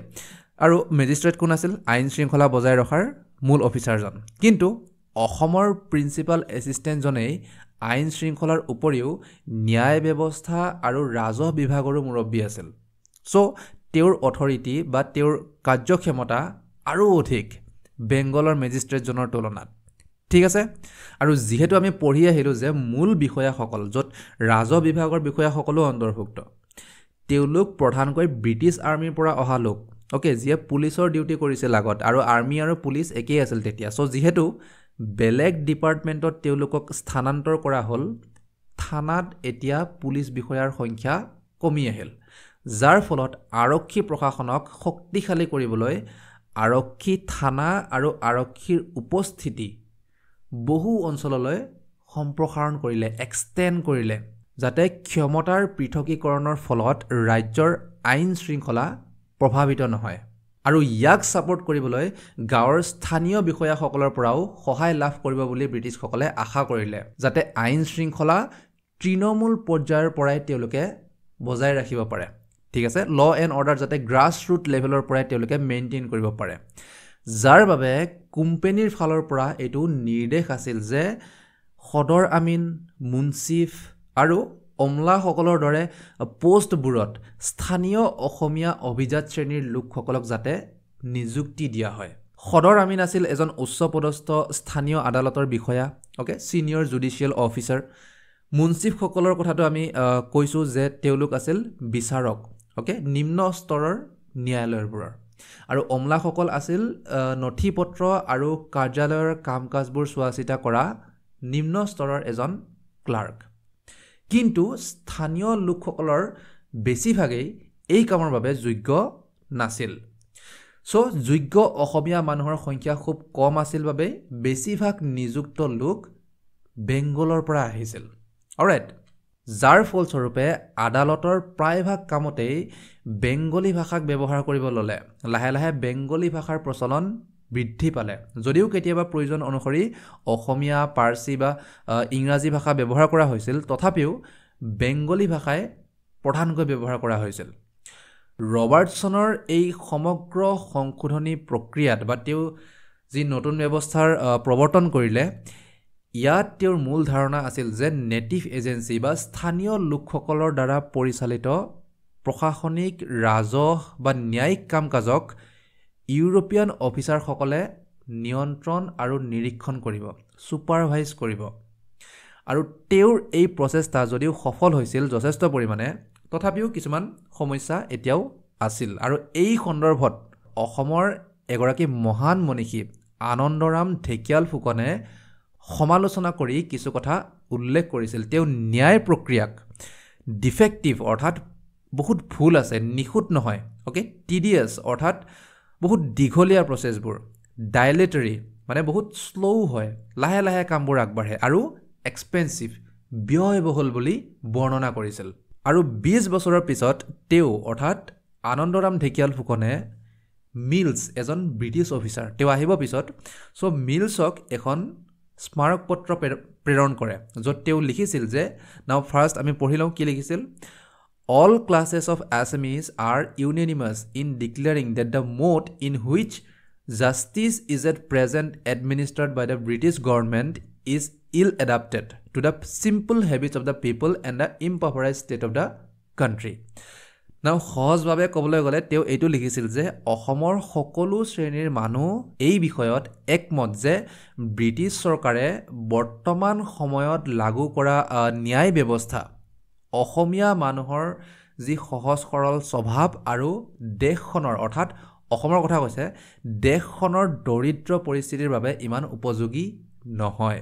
আৰু মেজিষ্ট্ৰেট কোন আছিল আইন শৃংখলা বজাই ৰখাৰ মূল অফিচাৰজন কিন্তু অসমৰ প্ৰিন্সিপাল এছিষ্টেণ্টজনেই আইন শৃংখলাৰ উপৰিও ন্যায় ব্যৱস্থা আৰু ৰাজহ বিভাগৰো মুৰব্বী আছিল সো তেওঁৰ অথৰিটি বা তেওঁৰ কাৰ্যক্ষমতা আৰু অধিক বেংগলৰ মেজিষ্ট্ৰেটজনৰ তুলনাত ঠিক আছে আৰু যেহেতু আমি পঢ়ি আহিলো যে মূল বিষয়াসকল য'ত ৰাজহ বিভাগৰ বিষয়াসকলো অন্তৰ্ভুক্ত তেওঁলোক প্ৰধানকৈ ব্ৰিটিছ আৰ্মিৰ পৰা অহা লোক ওকে যিয়ে পুলিচৰ ডিউটি কৰিছিল আগত আৰু আৰ্মি আৰু পুলিচ একেই আছিল তেতিয়া সো যেহেতু বেলেগ ডিপাৰ্টমেণ্টত তেওঁলোকক স্থানান্তৰ কৰা হ'ল থানাত এতিয়া পুলিচ বিষয়াৰ সংখ্যা কমি আহিল যাৰ ফলত আৰক্ষী প্ৰশাসনক শক্তিশালী কৰিবলৈ আৰক্ষী থানা আৰু আৰক্ষীৰ উপস্থিতি বহু অঞ্চললৈ সম্প্ৰসাৰণ কৰিলে এক্সটেণ্ড কৰিলে যাতে ক্ষমতাৰ পৃথকীকৰণৰ ফলত ৰাজ্যৰ আইন শৃংখলা প্ৰভাৱিত নহয় আৰু ইয়াক সাপোৰ্ট কৰিবলৈ গাঁৱৰ স্থানীয় বিষয়াসকলৰ পৰাও সহায় লাভ কৰিব বুলি ব্ৰিটিছসকলে আশা কৰিলে যাতে আইন শৃংখলা তৃণমূল পৰ্যায়ৰ পৰাই তেওঁলোকে বজাই ৰাখিব পাৰে ঠিক আছে ল এণ্ড অৰ্ডাৰ যাতে গ্ৰাছ ৰুট লেভেলৰ পৰাই তেওঁলোকে মেইনটেইন কৰিব পাৰে যাৰ বাবে কোম্পানীৰ ফালৰ পৰা এইটো নিৰ্দেশ আছিল যে সদৰ আমিন মুন্সিফ আৰু অমলাসকলৰ দৰে পোষ্টবোৰত স্থানীয় অসমীয়া অভিজাত শ্ৰেণীৰ লোকসকলক যাতে নিযুক্তি দিয়া হয় সদৰ আমিন আছিল এজন উচ্চপদস্থ স্থানীয় আদালতৰ বিষয়া ওকে সিনিয়ৰ জুডিশিয়েল অফিচাৰ মুন্সিফসকলৰ কথাটো আমি কৈছো যে তেওঁলোক আছিল বিচাৰক ওকে নিম্ন স্তৰৰ ন্যায়ালয়ৰবোৰৰ আৰু অমলাসকল আছিল নথিপত্ৰ আৰু কাৰ্যালয়ৰ কাম-কাজবোৰ চোৱাচিতা কৰা নিম্ন স্তৰৰ এজন ক্লাৰ্ক কিন্তু স্থানীয় লোকসকলৰ বেছিভাগেই এই কামৰ বাবে যোগ্য নাছিল সো যোগ্য অসমীয়া মানুহৰ সংখ্যা খুব কম আছিল বাবে বেছিভাগ নিযুক্ত লোক বেংগলৰ পৰা আহিছিল অলৰাইট যাৰ ফলস্বৰূপে আদালতৰ প্ৰায়ভাগ কামতেই বেংগলী ভাষাক ব্যৱহাৰ কৰিব ললে লাহে লাহে বেংগলী ভাষাৰ প্ৰচলন বৃদ্ধি পালে যদিও কেতিয়াবা প্ৰয়োজন অনুসৰি অসমীয়া পাৰ্চী বা ইংৰাজী ভাষা ব্যৱহাৰ কৰা হৈছিল তথাপিও বেংগলী ভাষাই প্ৰধানকৈ ব্যৱহাৰ কৰা হৈছিল ৰবাৰ্টছনৰ এই সমগ্ৰ সংশোধনী প্ৰক্ৰিয়াত বা তেওঁ যি নতুন ব্যৱস্থাৰ প্ৰৱৰ্তন কৰিলে ইয়াত তেওঁৰ মূল ধাৰণা আছিল যে নেটিভ এজেন্সি বা স্থানীয় লোকসকলৰ দ্বাৰা পৰিচালিত প্ৰশাসনিক ৰাজহ বা ন্যায়িক কাম-কাজক ইউৰোপিয়ান অফিচাৰসকলে নিয়ন্ত্ৰণ আৰু নিৰীক্ষণ কৰিব সুপাৰভাইজ কৰিব আৰু তেওঁৰ এই প্ৰচেষ্টা যদিও সফল হৈছিল যথেষ্ট পৰিমাণে তথাপিও কিছুমান সমস্যা এতিয়াও আছিল আৰু এই সন্দৰ্ভত অসমৰ এগৰাকী মহান মনীষী আনন্দৰাম ঢেকিয়াল ফুকনে সমালোচনা কৰি কিছু কথা উল্লেখ কৰিছিল তেওঁ ন্যায় প্ৰক্ৰিয়াক ডিফেক্টিভ অৰ্থাৎ বহুত ভুল আছে নিখুঁত নহয় ওকে টিডিয়াছ অৰ্থাৎ বহুত দীঘলীয়া প্ৰচেছবোৰ ডাইলেটৰী মানে বহুত শ্ল' হয় লাহে লাহে কামবোৰ আগবাঢ়ে আৰু এক্সপেন্সিভ ব্যয়বহুল বুলি বৰ্ণনা কৰিছিল আৰু 20 বছৰৰ পিছত তেওঁ অৰ্থাৎ আনন্দৰাম ঢেকিয়াল ফুকনে মিলছ এজন ব্ৰিটিছ অফিচাৰ তেওঁ আহিব পিছত সো মিলছক এখন স্মাৰক পত্ৰ প্ৰেৰণ কৰে য'ত তেওঁ লিখিছিল যে নাও ফাৰ্ষ্ট আমি পঢ়ি লওঁ কি লিখিছিল All classes of Assamese are unanimous in declaring that the mode in which justice is at present administered by the British government is ill-adapted to the simple habits of the people and the impoverished state of the country. Now, সহজভাৱে ক'বলৈ গ'লে তেওঁ এইটো লিখিছিল যে অসমৰ সকলো শ্ৰেণীৰ মানুহ এই বিষয়ত একমত যে ব্ৰিটিছ চৰকাৰে বৰ্তমান সময়ত লাগু কৰা ন্যায় ব্যৱস্থা অসমীয়া মানুহৰ যি সহজ সৰল স্বভাৱ আৰু দেশখনৰ অৰ্থাৎ অসমৰ কথা কৈছে দেশখনৰ দৰিদ্ৰ পৰিস্থিতিৰ বাবে ইমান উপযোগী নহয়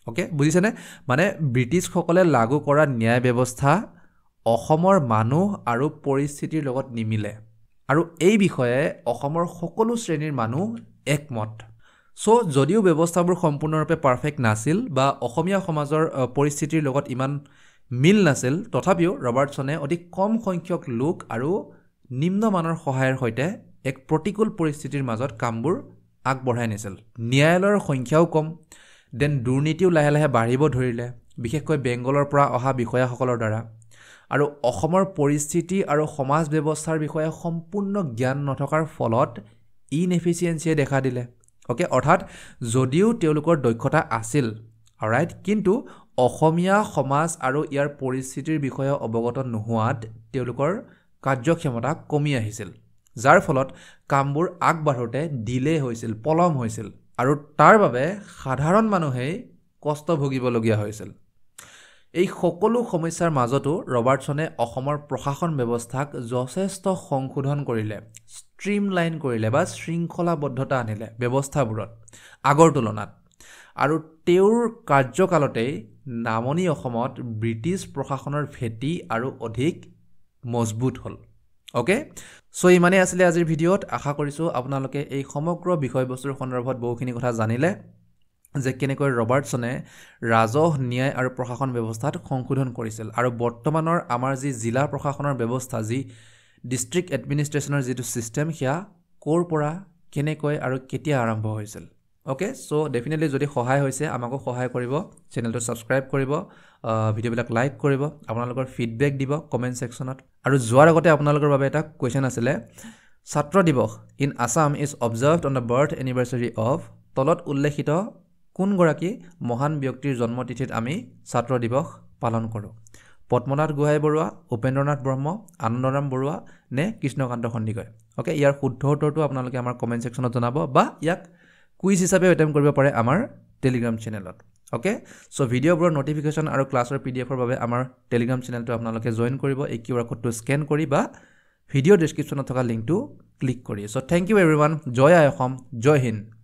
ওকে বুজিছেনে মানে ব্ৰিটিছসকলে লাগু কৰা ন্যায় ব্যৱস্থা অসমৰ মানুহ আৰু পৰিস্থিতিৰ লগত নিমিলে আৰু এই বিষয়ে অসমৰ সকলো শ্ৰেণীৰ মানুহ একমত সো যদিও ব্যৱস্থাবোৰ সম্পূৰ্ণৰূপে পাৰফেক্ট নাছিল বা অসমীয়া সমাজৰ পৰিস্থিতিৰ লগত ইমান মিল নাছিল তথাপিও ৰবাৰ্টছনে অতি কম সংখ্যক লোক আৰু নিম্নমানৰ সহায়ৰ সৈতে এক প্ৰতিকূল পৰিস্থিতিৰ মাজত কামবোৰ আগবঢ়াই নিছিল ন্যায়ালয়ৰ সংখ্যাও কম দেন দুৰ্নীতিও লাহে লাহে বাঢ়িব ধৰিলে বিশেষকৈ বেংগলৰ পৰা অহা বিষয়াসকলৰ দ্বাৰা আৰু অসমৰ পৰিস্থিতি আৰু সমাজ ব্যৱস্থাৰ বিষয়ে সম্পূৰ্ণ জ্ঞান নথকাৰ ফলত ইনএফিচিয়েন্সিয়ে দেখা দিলে ওকে অৰ্থাৎ যদিও তেওঁলোকৰ দক্ষতা আছিল অলৰাইট কিন্তু অসমীয়া সমাজ আৰু ইয়াৰ পৰিস্থিতিৰ বিষয়ে অৱগত নোহোৱাত তেওঁলোকৰ কাৰ্যক্ষমতা কমি আহিছিল যাৰ ফলত কামবোৰ আগবাঢ়োতে ডিলে হৈছিল পলম হৈছিল আৰু তাৰ বাবে সাধাৰণ মানুহে কষ্ট ভুগিবলগীয়া হৈছিল এই সকলো সমস্যাৰ মাজতো ৰবাৰ্টছনে অসমৰ প্ৰশাসন ব্যৱস্থাক যথেষ্ট সংশোধন কৰিলে ষ্ট্ৰীমলাইন কৰিলে বা শৃংখলাবদ্ধতা আনিলে ব্যৱস্থাবোৰত আগৰ তুলনাত আৰু তেওঁৰ কাৰ্যকালতেই নামনি অসমত ব্ৰিটিছ প্ৰশাসনৰ ভেটি আৰু অধিক মজবুত হ'ল ওকে সো ইমানেই আছিলে আজিৰ ভিডিঅ'ত আশা কৰিছোঁ আপোনালোকে এই সমগ্ৰ বিষয়বস্তুৰ সন্দৰ্ভত বহুখিনি কথা জানিলে যে কেনেকৈ ৰবাৰ্টছনে ৰাজহ ন্যায় আৰু প্ৰশাসন ব্যৱস্থাত সংশোধন কৰিছিল আৰু বৰ্তমানৰ আমাৰ যি জিলা প্ৰশাসনৰ ব্যৱস্থা যি ডিষ্ট্ৰিক্ট এডমিনিষ্ট্ৰেশ্যনৰ যিটো ছিষ্টেম সেয়া ক'ৰ পৰা কেনেকৈ আৰু কেতিয়া আৰম্ভ হৈছিল ওকে সো ডেফিনেটলি যদি সহায় হৈছে আমাকো সহায় কৰিব চেনেলটো ছাবস্ক্ৰাইব কৰিব ভিডিঅ'বিলাক লাইক কৰিব আপোনালোকৰ ফিডবেক দিব কমেণ্ট ছেকশ্যনত আৰু যোৱাৰ আগতে আপোনালোকৰ বাবে এটা কুৱেশ্যন আছিলে ছাত্ৰ দিৱস in Assam is observed on the birth anniversary of তলত উল্লেখিত কোনগৰাকী মহান ব্যক্তিৰ জন্মতিথিত আমি ছাত্ৰ দিৱস পালন কৰোঁ পদ্মনাথ গোহাঁই বৰুৱা উপেন্দ্ৰনাথ ব্ৰহ্ম আনন্দৰাম বৰুৱা নে কৃষ্ণকান্ত সন্দিকৈ ওকে ইয়াৰ শুদ্ধ উত্তৰটো আপোনালোকে আমাৰ কমেণ্ট ছেকশ্যনত জনাব বা ইয়াক কুইজ হিচাপে এটেম্প কৰিব পাৰে আমাৰ টেলিগ্ৰাম চেনেলত ওকে সো ভিডিঅ'বোৰৰ নটিফিকেশ্যন আৰু ক্লাছৰ পিডিএফৰ বাবে আমাৰ টেলিগ্ৰাম চেনেলটো আপোনালোকে জইন কৰিব এই কিউআৰ কোডটো স্কেন কৰি বা ভিডিঅ' ডেছক্ৰিপশ্যনত থকা লিংকটো ক্লিক কৰি সো থেংক ইউ এভৰিৱান জয় আই অসম জয় হিন্দ